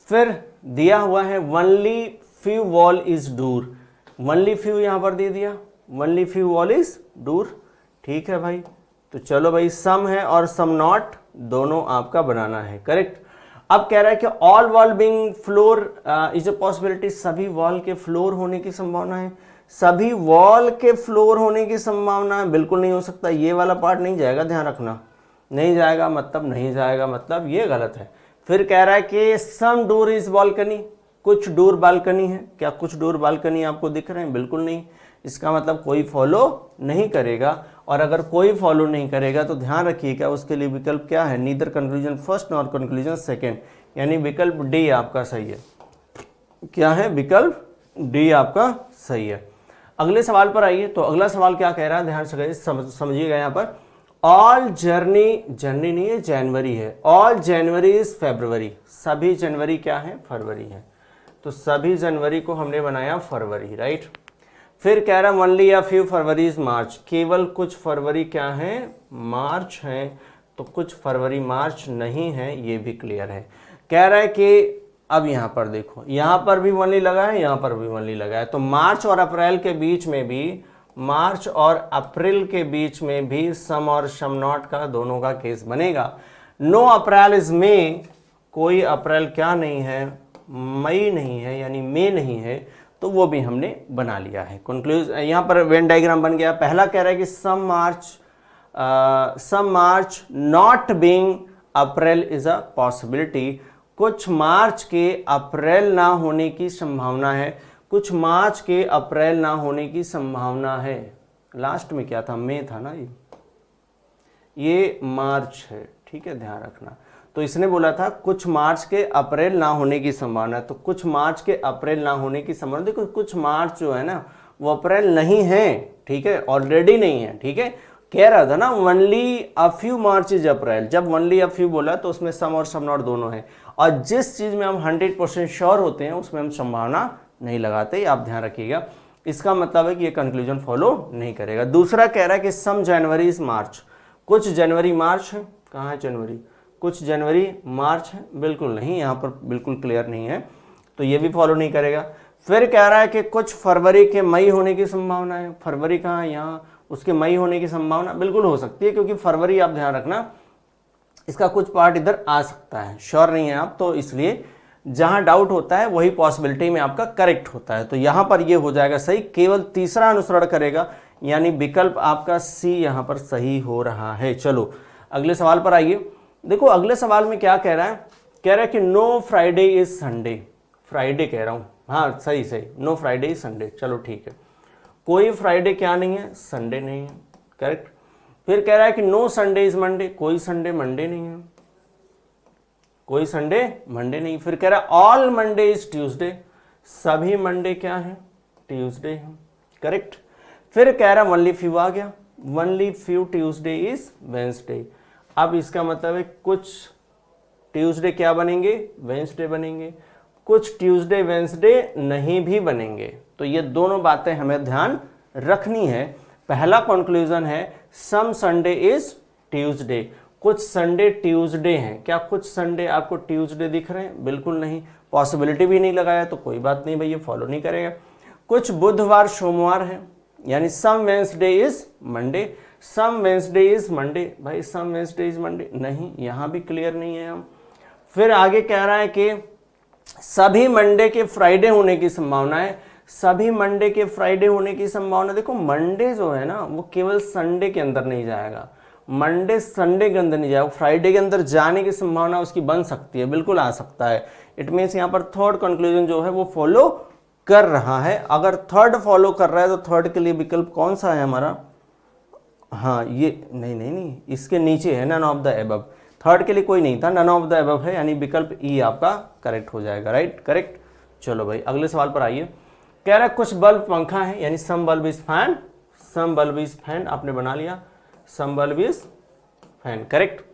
फिर दिया हुआ है only few wall is door, only few यहाँ पर दे दिया, only few wall is door, ठीक है भाई। तो चलो भाई, सम है और सम नॉट दोनों आपका बनाना है, करेक्ट। अब कह रहा है कि all wall being floor is a possibility, सभी वॉल के फ्लोर होने की संभावना है, सभी वॉल के फ्लोर होने की संभावना है, बिल्कुल नहीं हो सकता। ये वाला पार्ट नहीं जाएगा, ध्यान रखना, नहीं जाएगा मतलब नहीं जाएगा, मतलब ये गलत है। फिर कह रहा है कि सम डोर इज बालकनी, कुछ डोर बालकनी है, क्या कुछ डोर बालकनी आपको दिख रहे हैं? बिल्कुल नहीं। इसका मतलब कोई फॉलो नहीं करेगा, और अगर कोई फॉलो नहीं करेगा तो ध्यान रखिएगा उसके लिए विकल्प क्या है, neither conclusion first nor conclusion second, यानी विकल्प डी आपका सही है। क्या है? विकल्प डी आपका सही है। अगले सवाल पर आइए। तो अगला सवाल क्या कह रहा है, ध्यान से समझिएगा। यहाँ पर ऑल जर्नी, जर्नी नहीं है जनवरी है, ऑल जनवरी इज फरवरी, सभी जनवरी क्या है? फरवरी है। तो सभी जनवरी को हमने बनाया फरवरी, राइट। फिर कह रहा है ओनली या फ्यू फरवरी इज मार्च, केवल कुछ फरवरी क्या है? मार्च है। तो कुछ फरवरी मार्च नहीं है, ये भी क्लियर है। कह रहा है कि अब यहाँ पर देखो, यहाँ पर भी ओनली लगा है, यहाँ पर भी ओनली लगा है, तो मार्च और अप्रैल के बीच में भी, मार्च और अप्रैल के बीच में भी सम और सम नॉट का दोनों का केस बनेगा। नो अप्रैल इज मई, कोई अप्रैल क्या नहीं है? मई नहीं है, यानी मई नहीं है, तो वो भी हमने बना लिया है। कंक्लूजन यहाँ पर वेन डायग्राम बन गया। पहला कह रहा है कि some March not being April is a possibility, कुछ मार्च के अप्रैल ना होने की संभावना है, कुछ मार्च के अप्रैल ना होने की संभावना है। लास्ट में क्या था? मई था ना, ये मार्च है, ठीक है, ध्यान रखना। तो इसने बोला था कुछ मार्च के अप्रैल ना होने की संभावना, तो कुछ मार्च के अप्रैल ना होने की संभावना। देखो कुछ मार्च जो है ना वो अप्रैल नहीं है, ठीक है, ऑलरेडी नहीं है, ठीक है। कह रहा था ना only a few March is अप्रैल, जब ओनली अ फ्यू बोला तो उसमें सम और सम नॉट दोनों है, और जिस चीज में हम 100% श्योर होते हैं उसमें हम संभावना नहीं लगाते, आप ध्यान रखिएगा। इसका मतलब है कि ये कंक्लूजन फॉलो नहीं करेगा। दूसरा कह रहा है कि सम जनवरी इज मार्च, कुछ जनवरी मार्च है, कहाँ है जनवरी? कुछ जनवरी मार्च है, बिल्कुल नहीं, यहाँ पर बिल्कुल क्लियर नहीं है, तो ये भी फॉलो नहीं करेगा। फिर कह रहा है कि कुछ फरवरी के मई होने की संभावना है, फरवरी कहाँ है? यहाँ, उसके मई होने की संभावना बिल्कुल हो सकती है, क्योंकि फरवरी आप ध्यान रखना इसका कुछ पार्ट इधर आ सकता है, श्योर नहीं है आप, तो इसलिए जहां डाउट होता है वही पॉसिबिलिटी में आपका करेक्ट होता है। तो यहां पर ये हो जाएगा सही, केवल तीसरा अनुसरण करेगा, यानी विकल्प आपका सी यहां पर सही हो रहा है। चलो अगले सवाल पर आइए। देखो अगले सवाल में क्या कह रहा है, कह रहा है कि no Friday is Sunday, Friday कह रहा हूं, हाँ सही, नो फ्राइडे इज संडे, चलो ठीक है। कोई फ्राइडे क्या नहीं है? संडे नहीं है, करेक्ट। फिर कह रहा है कि नो संडे इज मंडे, कोई संडे मंडे नहीं है, कोई संडे मंडे नहीं। फिर कह रहा है ऑल मंडे इज ट्यूसडे, सभी मंडे क्या है? ट्यूसडे है, करेक्ट। फिर कह रहा है ओनली फ्यू आ गया, only few Tuesday is Wednesday. अब इसका मतलब है कुछ ट्यूसडे क्या बनेंगे? वेंसडे बनेंगे, कुछ ट्यूसडे वेंसडे नहीं भी बनेंगे। तो ये दोनों बातें हमें ध्यान रखनी है। पहला कंक्लूजन है सम संडे इज ट्यूसडे, कुछ संडे ट्यूसडे हैं, क्या कुछ संडे आपको ट्यूसडे दिख रहे हैं? बिल्कुल नहीं, पॉसिबिलिटी भी नहीं लगाया, तो कोई बात नहीं भाई, ये फॉलो नहीं करेगा। कुछ बुधवार सोमवार है, यानी some Wednesday is Monday, some Wednesday is Monday. भाई सम वेंसडे इज मंडे नहीं, यहां भी क्लियर नहीं है हम। फिर आगे कह रहा है कि सभी मंडे के फ्राइडे होने की संभावना है, सभी मंडे के फ्राइडे होने की संभावना। देखो मंडे जो है ना वो केवल संडे के अंदर नहीं जाएगा, मंडे संडे के अंदर नहीं जाएगा, फ्राइडे के अंदर जाने की संभावना उसकी बन सकती है, बिल्कुल आ सकता है। इट मीन्स यहाँ पर थर्ड कंक्लूजन जो है वो फॉलो कर रहा है। अगर थर्ड फॉलो कर रहा है तो थर्ड के लिए विकल्प कौन सा है हमारा? हाँ ये नहीं, इसके नीचे है none of the above. Third के लिए कोई नहीं था, नन ऑफ द एबव है, यानी विकल्प ई आपका करेक्ट हो जाएगा। Right, correct. चलो भाई अगले सवाल पर आइए। कह रहा है कुछ बल्ब पंखा है, यानी some bulb is fan, some bulb is fan आपने बना लिया, some bulb is fan, correct,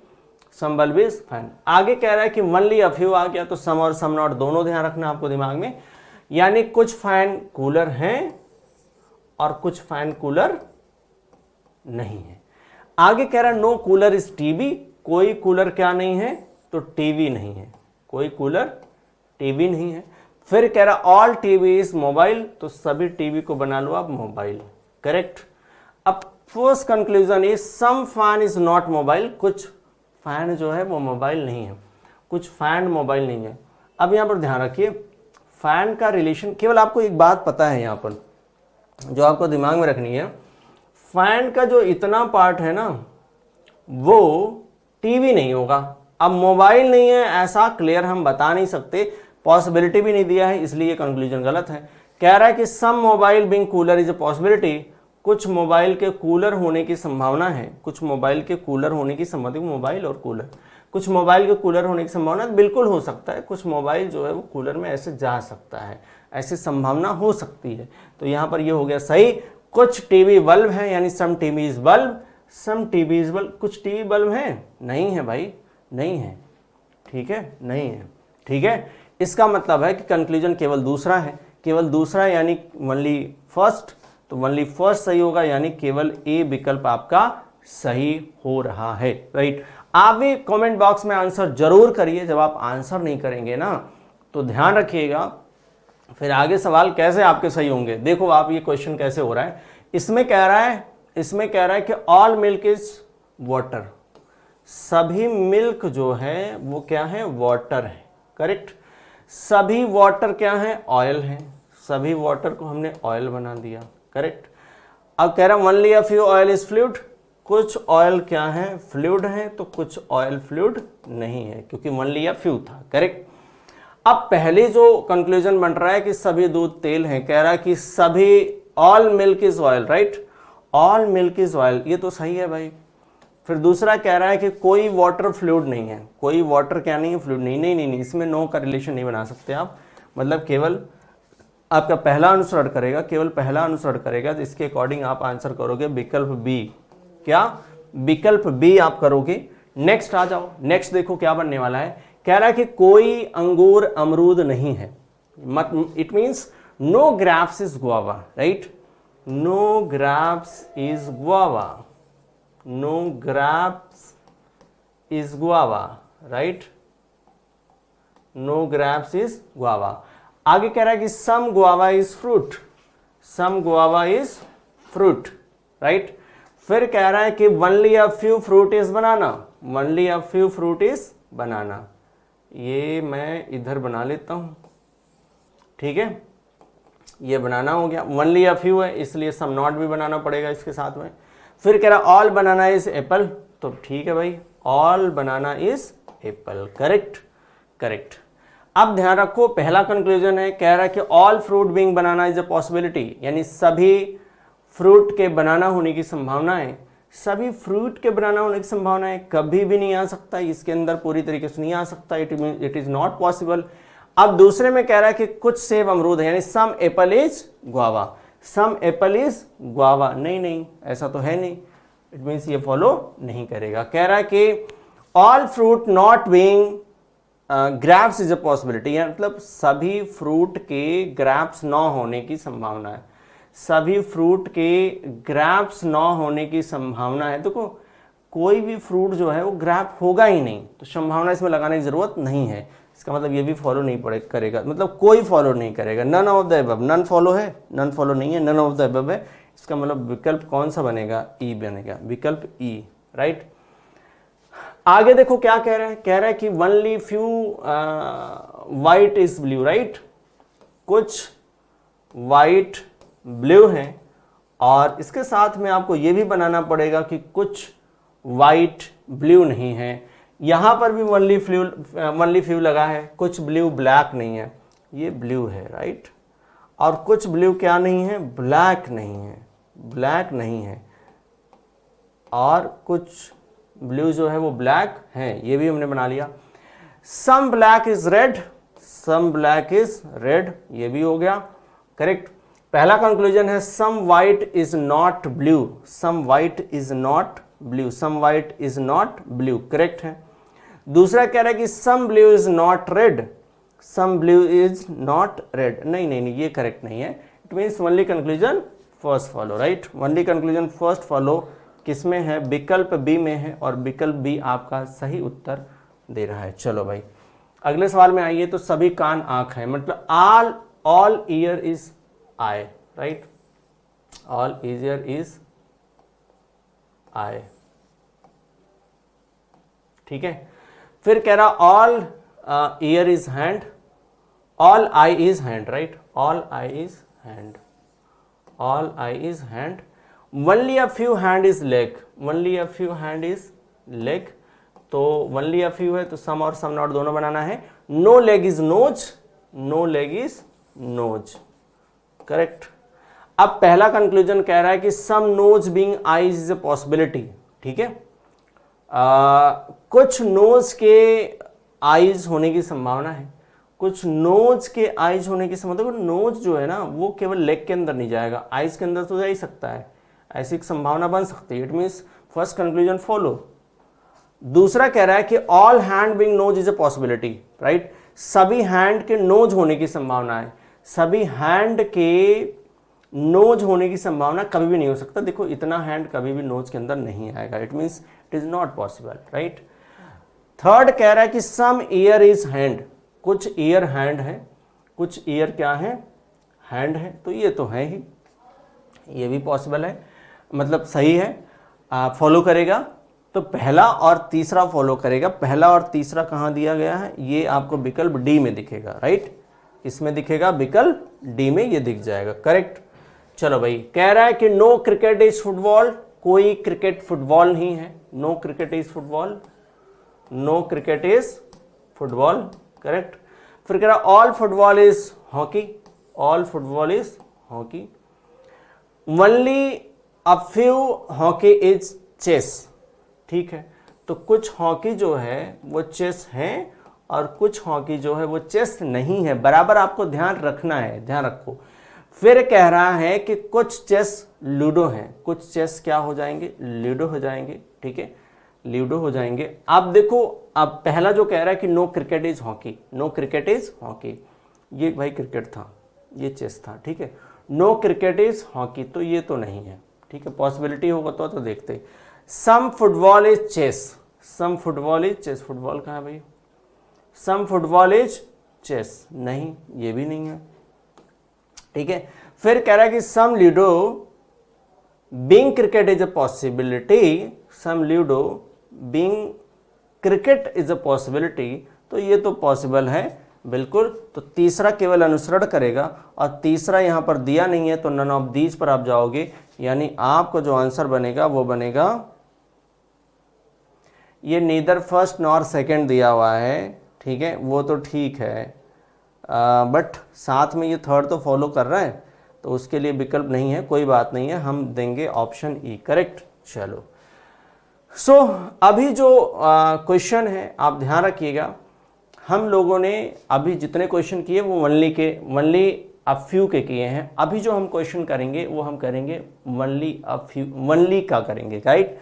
some bulb is fan. आगे कह रहा है कि ओनली अ फ्यू आ गया, तो सम और सम नॉट दोनों ध्यान रखना आपको दिमाग में, यानी कुछ फैन कूलर हैं और कुछ फैन कूलर नहीं है। आगे कह रहा है नो कूलर इज टीवी, कोई कूलर क्या नहीं है? तो टीवी नहीं है, कोई कूलर टीवी नहीं है। फिर कह रहा ऑल टीवी इज मोबाइल, तो सभी टीवी को बना लो आप मोबाइल, करेक्ट। अब first conclusion is some fan is not mobile, कुछ फैन जो है वो मोबाइल नहीं है, कुछ फैन मोबाइल नहीं है। अब यहां पर ध्यान रखिए फैन का रिलेशन, केवल आपको एक बात पता है यहां पर जो आपको दिमाग में रखनी है, फैन का जो इतना पार्ट है ना वो टीवी नहीं होगा। अब मोबाइल नहीं है ऐसा क्लियर हम बता नहीं सकते, पॉसिबिलिटी भी नहीं दिया है, इसलिए कंक्लूजन गलत है। कह रहा है कि some mobile being cooler is a possibility, कुछ मोबाइल के कूलर होने की संभावना है, कुछ मोबाइल के कूलर होने की संभावना, मोबाइल और कूलर, कुछ मोबाइल के कूलर होने की संभावना बिल्कुल हो सकता है, कुछ मोबाइल जो है वो कूलर में ऐसे जा सकता है, ऐसी संभावना हो सकती है। तो यहां पर ये हो गया सही। कुछ टीवी बल्ब है, यानी some TV is bulb, some TV is bulb. कुछ टीवी बल्ब है? नहीं है भाई, नहीं है, ठीक है, नहीं है, ठीक है। इसका मतलब है कि कंक्लूजन केवल दूसरा है, केवल दूसरा यानी ओनली फर्स्ट, तो ओनली फर्स्ट सही होगा, यानी केवल ए विकल्प आपका सही हो रहा है। राइट, आप भी कमेंट बॉक्स में आंसर जरूर करिए। जब आप आंसर नहीं करेंगे ना तो ध्यान रखिएगा फिर आगे सवाल कैसे आपके सही होंगे। देखो आप ये क्वेश्चन कैसे हो रहा है, इसमें कह रहा है कि ऑल मिल्क इज वाटर, सभी मिल्क जो है वो क्या है? वाटर है, करेक्ट। सभी वाटर क्या है? ऑयल है, सभी वाटर को हमने ऑयल बना दिया, करेक्ट। अब कह रहा है only a few oil is fluid, कुछ ऑयल क्या है? फ्लूइड है, तो कुछ ऑयल फ्लूइड नहीं है क्योंकि ओनली अ फ्यू था, करेक्ट। अब पहले जो कंक्लूजन बन रहा है कि सभी दूध तेल है, कह रहा है कि सभी all milk is oil, right, all milk is oil, ये तो सही है भाई। फिर दूसरा कह रहा है कि कोई वाटर फ्लूइड नहीं है, कोई वाटर क्या नहीं है? फ्लूइड नहीं, नहीं नहीं नहीं, इसमें नो का रिलेशन नहीं बना सकते आप, मतलब केवल आपका पहला अनुसरण करेगा, केवल पहला अनुसरण करेगा, तो इसके अकॉर्डिंग आप आंसर करोगे विकल्प बी। क्या? विकल्प बी आप करोगे। नेक्स्ट आ जाओ, नेक्स्ट देखो क्या बनने वाला है। कह रहा है कि कोई अंगूर अमरूद नहीं है, it means no grapes is guava, right, no grapes is guava, no grapes is guava, right, no grapes is guava. आगे कह रहा है कि some guava is fruit, some guava is fruit, right. फिर कह रहा है कि only a few fruit is banana, only a few fruit is banana, ये मैं इधर बना लेता हूं, ठीक है, ये बनाना हो गया, ओनली अ फ्यू है इसलिए सम नॉट भी बनाना पड़ेगा इसके साथ में। फिर कह रहा ऑल बनाना इज एप्पल, तो ठीक है भाई, all banana is Apple, correct, correct. अब ध्यान रखो पहला कंक्लूजन है, कह रहा है कि all fruit being banana is a possibility, यानी सभी फ्रूट के बनाना होने की संभावना है, सभी फ्रूट के बनाना होने की संभावना है, कभी भी नहीं आ सकता इसके अंदर, पूरी तरीके से नहीं आ सकता, इट इज नॉट पॉसिबल। अब दूसरे में कह रहा है कि कुछ सेब अमरूद है, यानी some apple is guava, some apple is guava, नहीं नहीं ऐसा तो है नहीं, इट मीन्स ये फॉलो नहीं करेगा। कह रहा है कि all fruit not being grapes is a possibility, मतलब सभी फ्रूट के ग्रेप्स न होने की संभावना है, सभी फ्रूट के ग्रेप्स न होने की संभावना है। देखो कोई भी फ्रूट जो है वो ग्रेप होगा ही नहीं, तो संभावना इसमें लगाने की जरूरत नहीं है, इसका मतलब ये भी फॉलो नहीं करेगा, मतलब कोई फॉलो नहीं करेगा। None of the above, none follow है, नन फॉलो नहीं है, नन ऑफ द अबव है, इसका मतलब विकल्प कौन सा बनेगा, ई बनेगा, विकल्प ई, राइट। आगे देखो क्या कह रहा है, कह रहा है कि only few white is blue, right, कुछ वाइट ब्लू है, और इसके साथ में आपको ये भी बनाना पड़ेगा कि कुछ वाइट ब्लू नहीं है। यहां पर भी ओनली फ्यू लगा है, कुछ ब्लू ब्लैक नहीं है, ये ब्लू है, राइट, और कुछ ब्लू क्या नहीं है, ब्लैक नहीं है, ब्लैक नहीं है, और कुछ ब्लू जो है वो ब्लैक है, ये भी हमने बना लिया। Some black is red, some black is red, ये भी हो गया, करेक्ट। पहला कंक्लूजन है some white is not blue, some white is not blue, some white is not blue, correct है। दूसरा कह रहा है कि some blue is not red, some blue is not red, नहीं नहीं नहीं, ये करेक्ट नहीं है। It means only conclusion first follow, right, only conclusion first follow किसमें है, विकल्प बी में है, और विकल्प बी आपका सही उत्तर दे रहा है। चलो भाई अगले सवाल में आइए। तो सभी कान आंख है, मतलब all ear is eye, right, all ear is eye, ठीक है। फिर कह रहा all ear is hand, all eye is hand, right, all eye is hand, all eye is hand, only a few hand is leg, only a few hand is leg, तो only a few है तो some और some not दोनों बनाना है। No leg is nose, no leg is nose, correct. अब पहला conclusion कह रहा है कि some nose being eyes is a possibility, ठीक है, कुछ नोज के आईज होने की संभावना है, कुछ नोज के आईज होने की संभावना, नोज जो है ना वो केवल लेग के अंदर नहीं जाएगा, आईज के अंदर तो जा ही सकता है, ऐसी एक संभावना बन सकती है। It means first conclusion follow. दूसरा कह रहा है कि all hand being nose is a possibility, right, सभी हैंड के नोज होने की संभावना है, सभी हैंड के नोज होने की संभावना कभी भी नहीं हो सकता। देखो इतना हैंड कभी भी नोज के अंदर नहीं आएगा, it means it is not possible, right. Third कह रहा है कि सम ईयर इज हैंड, कुछ ईयर हैंड है, कुछ ईयर क्या है, हैंड है, तो ये तो है ही, ये भी पॉसिबल है, मतलब सही है, फॉलो करेगा। तो पहला और तीसरा फॉलो करेगा, पहला और तीसरा कहाँ दिया गया है, ये आपको विकल्प डी में दिखेगा, राइट, इसमें दिखेगा, विकल्प डी में ये दिख जाएगा, करेक्ट। चलो भाई कह रहा है कि नो क्रिकेट इज फुटबॉल, कोई क्रिकेट फुटबॉल नहीं है, no cricket is football, no cricket is football, correct. फिर कह रहा all football is hockey, all football is hockey, only a few hockey is chess, ठीक है, तो कुछ हॉकी जो है वो चेस है और कुछ हॉकी जो है वो चेस नहीं है, बराबर आपको ध्यान रखना है, ध्यान रखो। फिर कह रहा है कि कुछ चेस लूडो हैं, कुछ चेस क्या हो जाएंगे, लूडो हो जाएंगे, ठीक है, लूडो हो जाएंगे। अब देखो अब पहला जो कह रहा है कि no cricket is hockey, no cricket is hockey, ये भाई क्रिकेट था, ये चेस था, ठीक है, नो क्रिकेट इज हॉकी, तो ये तो नहीं है, ठीक है, पॉसिबिलिटी होगा तो देखते। Some football is chess, some football is chess, football कहाँ है भाई, सम फुटबॉल इज चेस, नहीं, ये भी नहीं है, ठीक है। फिर कह रहा है कि some ludo being cricket is a possibility, some ludo being cricket is a possibility, तो ये तो पॉसिबल है बिल्कुल। तो तीसरा केवल अनुसरण करेगा, और तीसरा यहां पर दिया नहीं है तो नन ऑफ दीज पर आप जाओगे, यानी आपको जो आंसर बनेगा वो बनेगा, ये नीदर फर्स्ट नॉर सेकंड दिया हुआ है, ठीक है, वो तो ठीक है, बट साथ में ये थर्ड तो फॉलो कर रहा है, तो उसके लिए विकल्प नहीं है, कोई बात नहीं है, हम देंगे ऑप्शन ई, करेक्ट। चलो सो अभी जो क्वेश्चन है आप ध्यान रखिएगा, हम लोगों ने अभी जितने क्वेश्चन किए वो ओनली अ फ्यू के किए हैं। अभी जो हम क्वेश्चन करेंगे वो हम करेंगे ओनली का करेंगे, राइट।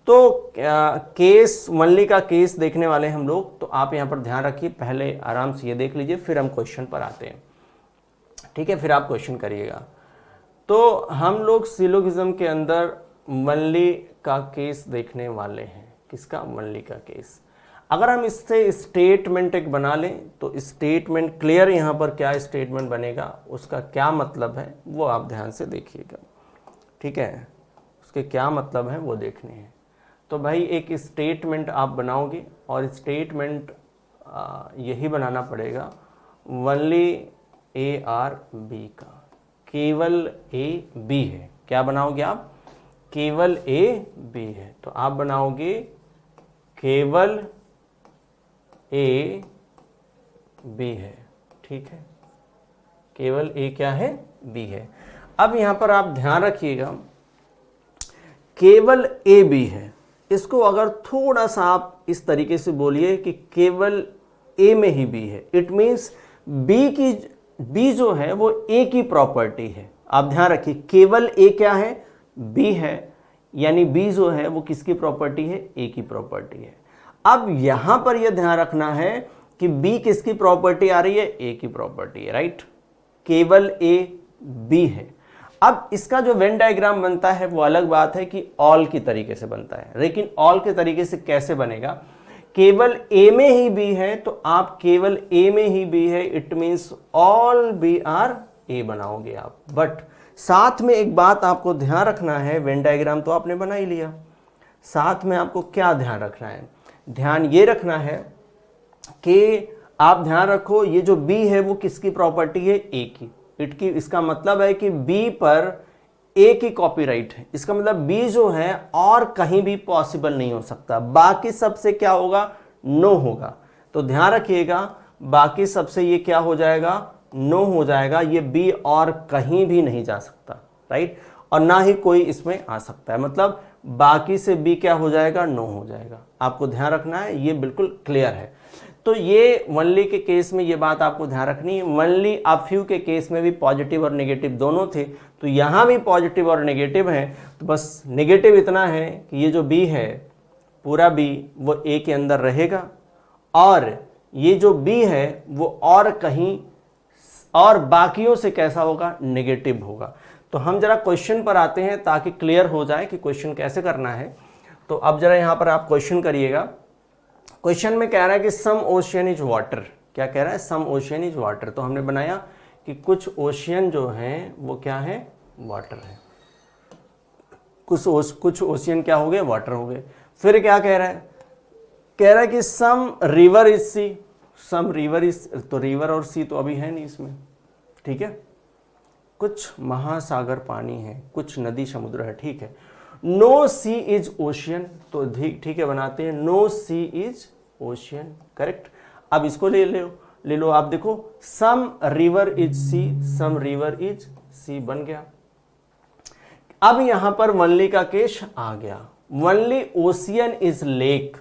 तो केस ओनली का केस देखने वाले हम लोग, तो आप यहाँ पर ध्यान रखिए, पहले आराम से ये देख लीजिए, फिर हम क्वेश्चन पर आते हैं, ठीक है, फिर आप क्वेश्चन करिएगा। तो हम लोग सिलोगिज्म के अंदर ओनली का केस देखने वाले हैं, किसका, ओनली का केस। अगर हम इससे स्टेटमेंट एक बना लें तो स्टेटमेंट क्लियर, यहाँ पर क्या स्टेटमेंट बनेगा, उसका क्या मतलब है वो आप ध्यान से देखिएगा, ठीक है, उसके क्या मतलब है वो देखने हैं। तो भाई एक स्टेटमेंट आप बनाओगे और स्टेटमेंट यही बनाना पड़ेगा, ओनली ए आर बी का, केवल ए बी है। क्या बनाओगे आप, केवल ए बी है, तो आप बनाओगे केवल ए बी है, ठीक है, केवल ए क्या है, बी है। अब यहां पर आप ध्यान रखिएगा, केवल ए बी है, इसको अगर थोड़ा सा आप इस तरीके से बोलिए कि केवल ए में ही बी है, इट मीन्स बी जो है वो ए की प्रॉपर्टी है। आप ध्यान रखिए, केवल ए क्या है, बी है, यानी बी जो है वो किसकी प्रॉपर्टी है, ए की प्रॉपर्टी है। अब यहां पर यह ध्यान रखना है कि बी किसकी प्रॉपर्टी आ रही है, ए की प्रॉपर्टी है, राइट, केवल ए बी है। अब इसका जो वेन डायग्राम बनता है वो अलग बात है कि ऑल की तरीके से बनता है, लेकिन ऑल के तरीके से कैसे बनेगा, केवल ए में ही बी है तो आप केवल ए में ही बी है, it means all B are A बनाओगे आप। बट साथ में एक बात आपको ध्यान रखना है, वेन डायग्राम तो आपने बना ही लिया, साथ में आपको क्या ध्यान रखना है, ध्यान ये रखना है कि आप ध्यान रखो ये जो बी है वो किसकी प्रॉपर्टी है, ए की, इसका मतलब है कि बी पर ए की कॉपीराइट है, इसका मतलब बी जो है और कहीं भी पॉसिबल नहीं हो सकता, बाकी सबसे क्या होगा, नो होगा। तो ध्यान रखिएगा, बाकी सबसे ये क्या हो जाएगा, नो हो जाएगा, ये बी और कहीं भी नहीं जा सकता, राइट, और ना ही कोई इसमें आ सकता है, मतलब बाकी से बी क्या हो जाएगा, नो हो जाएगा। आपको ध्यान रखना है, ये बिल्कुल क्लियर है। तो ये वनली के केस में ये बात आपको ध्यान रखनी है। वनली अब फ्यू के केस में भी पॉजिटिव और नेगेटिव दोनों थे, तो यहाँ भी पॉजिटिव और नेगेटिव है, तो बस नेगेटिव इतना है कि ये जो बी है पूरा बी वो ए के अंदर रहेगा, और ये जो बी है वो और कहीं और बाकियों से कैसा होगा, नेगेटिव होगा। तो हम जरा क्वेश्चन पर आते हैं ताकि क्लियर हो जाए कि क्वेश्चन कैसे करना है। तो अब जरा यहाँ पर आप क्वेश्चन करिएगा। क्वेश्चन में कह रहा है कि सम ओशियन इज वाटर, क्या कह रहा है, सम ओशियन इज वाटर। तो हमने बनाया कि कुछ ओशियन जो हैं वो क्या है, वाटर है, कुछ ओशियन क्या हो गए, वाटर हो गए। फिर क्या कह रहा है, कह रहा है कि some river is sea, some river is, तो रिवर और सी तो अभी है नहीं इसमें, ठीक है, कुछ महासागर पानी है, कुछ नदी समुद्र है, ठीक है। नो सी इज ओशियन, तो ठीक है बनाते हैं, no sea is ocean, correct. अब इसको ले लो आप, देखो some river is sea, some river is sea बन गया। अब यहां पर वनली का केस आ गया, वनली ओशियन इज लेक।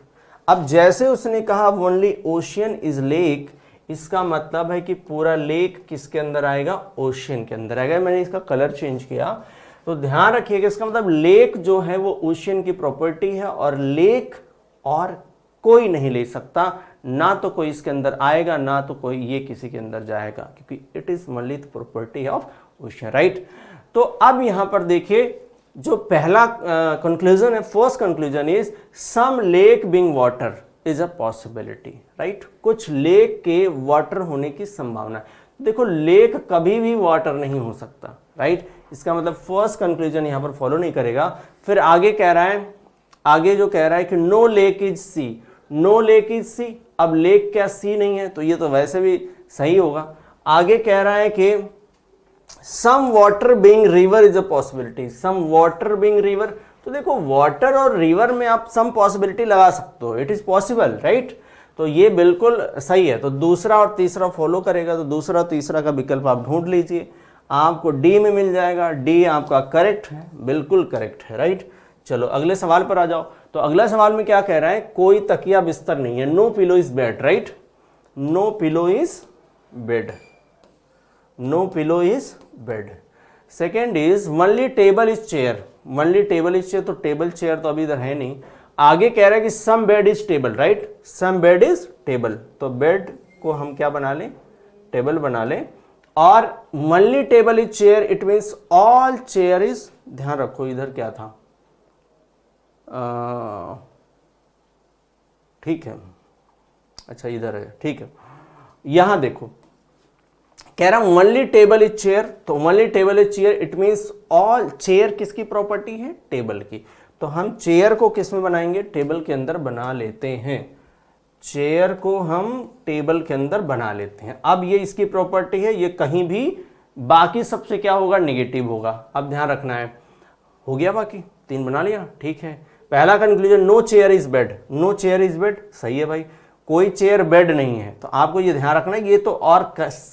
अब जैसे उसने कहा वनली ओशियन इज लेक, इसका मतलब है कि पूरा लेक किसके अंदर आएगा, ओशियन के अंदर आएगा। मैंने इसका कलर चेंज किया, तो ध्यान रखिएगा, इसका मतलब लेक जो है वो ओशियन की प्रॉपर्टी है, और लेक और कोई नहीं ले सकता, ना तो कोई इसके अंदर आएगा, ना तो कोई ये किसी के अंदर जाएगा, क्योंकि it is only the property of ocean, right. तो अब यहां पर देखिए, जो पहला कंक्लूजन है, first conclusion is some lake being water is a possibility, right. कुछ लेक के वाटर होने की संभावना है। देखो लेक कभी भी वाटर नहीं हो सकता, राइट, इसका मतलब फर्स्ट कंक्लूजन यहां पर फॉलो नहीं करेगा। फिर आगे कह रहा है, आगे जो कह रहा है कि no lake is sea, no lake is sea. अब लेक क्या सी नहीं है, तो ये तो वैसे भी सही होगा। आगे कह रहा है कि some water being river is a possibility, some water being river, तो देखो वाटर और रिवर में आप सम पॉसिबिलिटी लगा सकते हो, इट इज पॉसिबल, राइट। तो ये बिल्कुल सही है। तो दूसरा और तीसरा फॉलो करेगा, तो दूसरा और तीसरा का विकल्प आप ढूंढ लीजिए, आपको डी में मिल जाएगा। डी आपका करेक्ट है, बिल्कुल करेक्ट है, राइट। चलो अगले सवाल पर आ जाओ। तो अगला सवाल में क्या कह रहा है, कोई तकिया बिस्तर नहीं है, no pillow is bed, right, no pillow is bed, no pillow is bed. Second is only table is chair, only table is chair, तो टेबल चेयर तो अभी इधर है नहीं। आगे कह रहा है कि some bed is table, right, some bed is table, तो बेड को हम क्या बना लें, टेबल बना लें। और only table is chair, it means all chair is, ध्यान रखो इधर क्या था, ठीक है, अच्छा इधर है, ठीक है। यहां देखो कह रहा हूं ओनली टेबल इज चेयर, तो only table is chair it means all, chair किसकी प्रॉपर्टी है? टेबल की। तो हम चेयर को किस में बनाएंगे? टेबल के अंदर बना लेते हैं। चेयर को हम टेबल के अंदर बना लेते हैं। अब ये इसकी प्रॉपर्टी है, ये कहीं भी बाकी सबसे क्या होगा? नेगेटिव होगा। अब ध्यान रखना है, हो गया बाकी 3 बना लिया, ठीक है। पहला conclusion no chair is bed, no chair is bed, सही है भाई, कोई चेयर बेड नहीं है। तो आपको ये ध्यान रखना है, ये तो और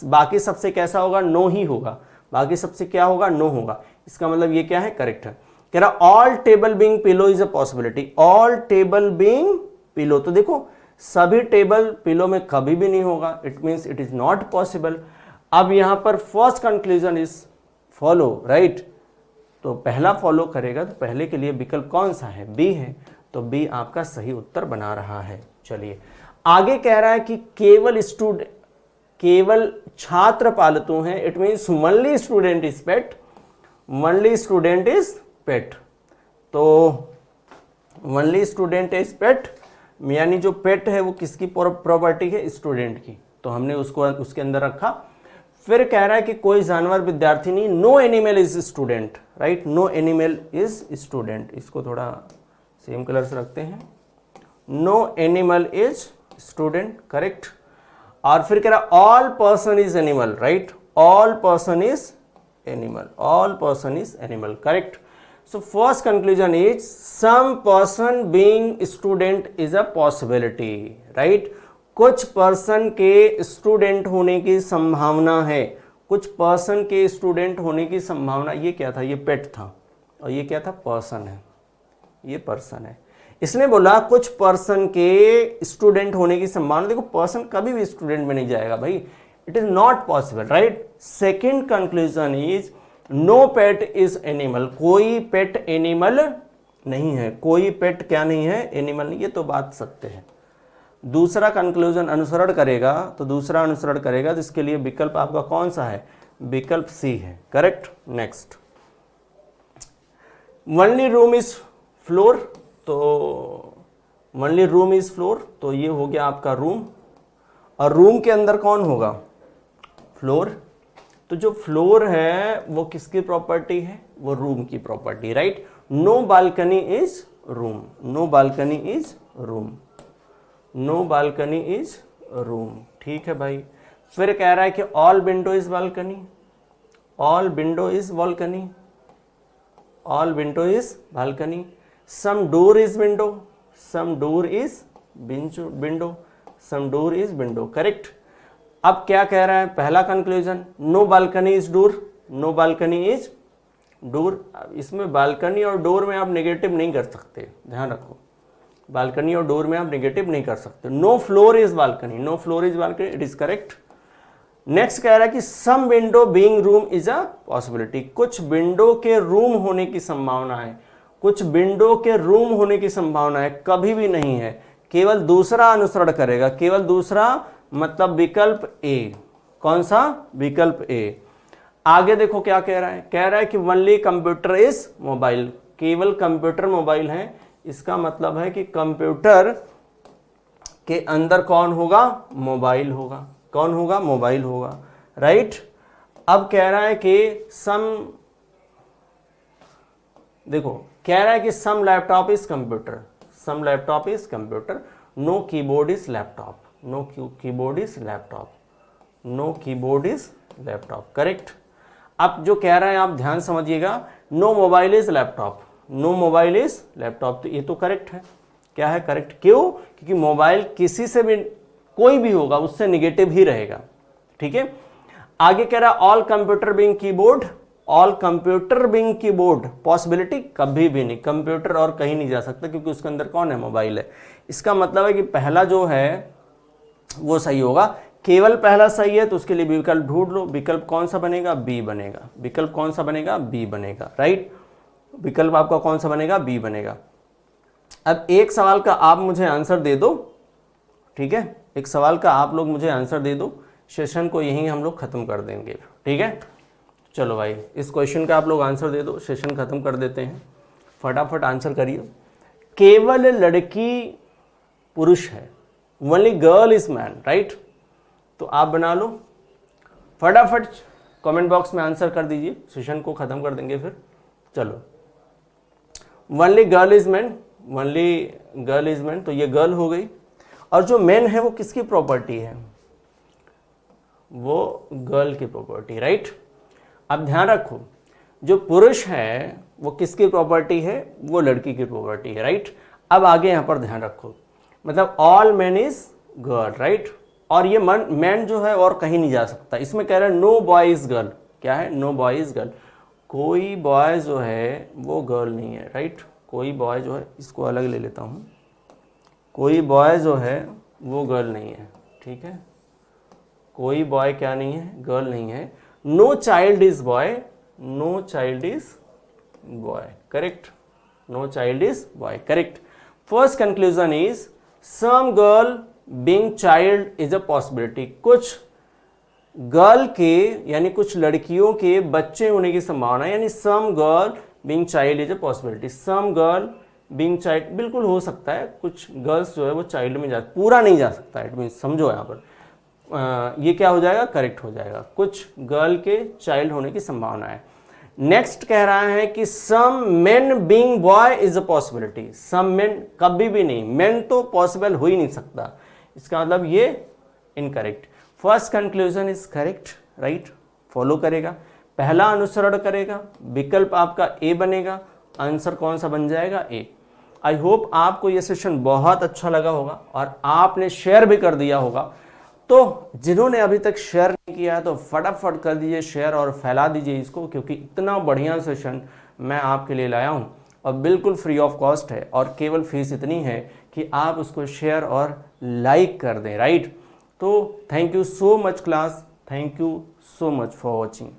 बाकी सबसे कैसा होगा? नो ही होगा, बाकी सबसे क्या होगा? नो होगा। इसका मतलब ये क्या है? करेक्ट है। कह रहा all table being pillow is a possibility, all table being pillow, तो देखो सभी टेबल पिलो में कभी भी नहीं होगा, it means it is not possible. अब यहां पर first conclusion is follow, right, तो पहला फॉलो करेगा, तो पहले के लिए विकल्प कौन सा है? बी है, तो बी आपका सही उत्तर बना रहा है। चलिए आगे कह रहा है कि केवल छात्र पालतू हैं, it means only student is pet, only student is pet. तो ओनली स्टूडेंट इज पेट यानी जो पेट है वो किसकी प्रॉपर्टी है? स्टूडेंट की, तो हमने उसको उसके अंदर रखा। फिर कह रहा है कि कोई जानवर विद्यार्थी नहीं, no animal is student, right, no animal is student, इसको थोड़ा सेम कलर से रखते हैं, no animal is student, correct. और फिर कह रहा all person is animal, right, all person is animal, all person is animal, correct. So first conclusion is some person being student is a possibility, right? कुछ person के student होने की संभावना है, कुछ पर्सन के स्टूडेंट होने की संभावना। ये क्या था? ये पेट था, और ये क्या था? पर्सन है, ये पर्सन है। इसने बोला कुछ पर्सन के स्टूडेंट होने की संभावना। देखो पर्सन कभी भी स्टूडेंट में नहीं जाएगा भाई, it is not possible, right. Second conclusion is no pet is animal, कोई पेट एनिमल नहीं है, कोई पेट क्या नहीं है? एनिमल नहीं, ये तो बात सत्य है। दूसरा कंक्लूजन अनुसरण करेगा, तो दूसरा अनुसरण करेगा, तो इसके लिए विकल्प आपका कौन सा है? विकल्प सी है, correct. Next, only room is floor, तो ओनली रूम इज फ्लोर, तो ये हो गया आपका रूम, और रूम के अंदर कौन होगा? फ्लोर। तो जो फ्लोर है वो किसकी प्रॉपर्टी है? वो रूम की property, right. No balcony is room, no balcony is room, no balcony is room, ठीक है भाई। फिर कह रहा है कि all window is balcony, all window is balcony, all window is balcony. Some door is window, some door is window, some door is window, correct. अब क्या कह रहा है? पहला conclusion no balcony is door, no balcony is door. इसमें balcony और door में आप नेगेटिव नहीं कर सकते, ध्यान रखो, बालकनी और डोर में आप नेगेटिव नहीं कर सकते। No floor is balcony, no floor is balcony, it is correct. Next कह रहा है कि some window being room is a possibility, कुछ विंडो के रूम होने की संभावना है, कुछ विंडो के रूम होने की संभावना है, कभी भी नहीं है, केवल दूसरा अनुसरण करेगा, केवल दूसरा, मतलब विकल्प ए। कौन सा? विकल्प ए। आगे देखो क्या कह रहा है? कह रहा है कि ओनली कंप्यूटर इज मोबाइल, केवल कंप्यूटर मोबाइल है। इसका मतलब है कि कंप्यूटर के अंदर कौन होगा? मोबाइल होगा। कौन होगा? मोबाइल होगा, राइट। अब कह रहा है कि देखो कह रहा है कि some laptop is computer, some laptop is computer, no keyboard is laptop, no keyboard is laptop, no keyboard is laptop, correct. अब जो कह रहा है आप ध्यान समझिएगा, no mobile is laptop, no mobile is laptop, तो ये तो करेक्ट है। क्या है? करेक्ट। क्यों? क्योंकि मोबाइल किसी से भी, कोई भी होगा उससे निगेटिव ही रहेगा, ठीक है। आगे कह रहा है all computer being keyboard, all computer being keyboard, possibility कभी भी नहीं, कंप्यूटर और कहीं नहीं जा सकता क्योंकि उसके अंदर कौन है? मोबाइल है। इसका मतलब है कि पहला जो है वो सही होगा, केवल पहला सही है, तो उसके लिए विकल्प ढूंढ लो। विकल्प कौन सा बनेगा? बी बनेगा। विकल्प कौन सा बनेगा? बी बनेगा, राइट। विकल्प आपका कौन सा बनेगा? बी बनेगा। अब एक सवाल का आप मुझे आंसर दे दो, ठीक है, एक सवाल का आप लोग मुझे आंसर दे दो, सेशन को यहीं हम लोग खत्म कर देंगे, ठीक है। चलो भाई, इस क्वेश्चन का आप लोग आंसर दे दो, सेशन खत्म कर देते हैं। फटाफट आंसर करिए। केवल लड़की पुरुष है, only girl is man, right. तो आप बना लो, फटाफट कमेंट बॉक्स में आंसर कर दीजिए, सेशन को खत्म कर देंगे फिर। चलो, only girl is man, only girl is man, तो ये गर्ल हो गई। और जो मैन है वो किसकी प्रॉपर्टी है? वो गर्ल की प्रॉपर्टी, राइट। अब ध्यान रखो, जो पुरुष है वो किसकी प्रॉपर्टी है? वो लड़की की प्रॉपर्टी है, राइट। अब आगे यहां पर ध्यान रखो, मतलब all man is girl, right. और ये मैन जो है और कहीं नहीं जा सकता, इसमें कह रहा है नो बॉय इज गर्ल। क्या है? No boy is girl. कोई बॉय जो है वो गर्ल नहीं है, राइट। कोई बॉय जो है, इसको अलग ले लेता हूं, कोई बॉय जो है वो गर्ल नहीं है, ठीक है। कोई बॉय क्या नहीं है? गर्ल नहीं है। No child is boy, no child is boy, correct. No child is boy, correct. First conclusion is some girl being child is a possibility. कुछ गर्ल के यानी कुछ लड़कियों के बच्चे होने की संभावना, यानी some girl being child is a possibility. Some girl being child बिल्कुल हो सकता है, कुछ गर्ल्स जो है वो चाइल्ड में जा, पूरा नहीं जा सकता, इट मीन समझो यहाँ पर ये क्या हो जाएगा? करेक्ट हो जाएगा। कुछ गर्ल के चाइल्ड होने की संभावना है। नेक्स्ट कह रहा है कि some men being boy is a possibility. Some men कभी भी नहीं, मेन तो पॉसिबल हो ही नहीं सकता, इसका मतलब ये incorrect. First conclusion is correct, right. Follow करेगा, पहला अनुसरण करेगा, विकल्प आपका ए बनेगा, आंसर कौन सा बन जाएगा? ए। आई होप आपको ये सेशन बहुत अच्छा लगा होगा और आपने शेयर भी कर दिया होगा। तो जिन्होंने अभी तक शेयर नहीं किया है तो फटाफट कर दीजिए शेयर और फैला दीजिए इसको, क्योंकि इतना बढ़िया सेशन मैं आपके लिए लाया हूँ और बिल्कुल फ्री ऑफ कॉस्ट है, और केवल फीस इतनी है कि आप उसको शेयर और लाइक कर दें, राइट। तो thank you so much class, thank you so much for watching.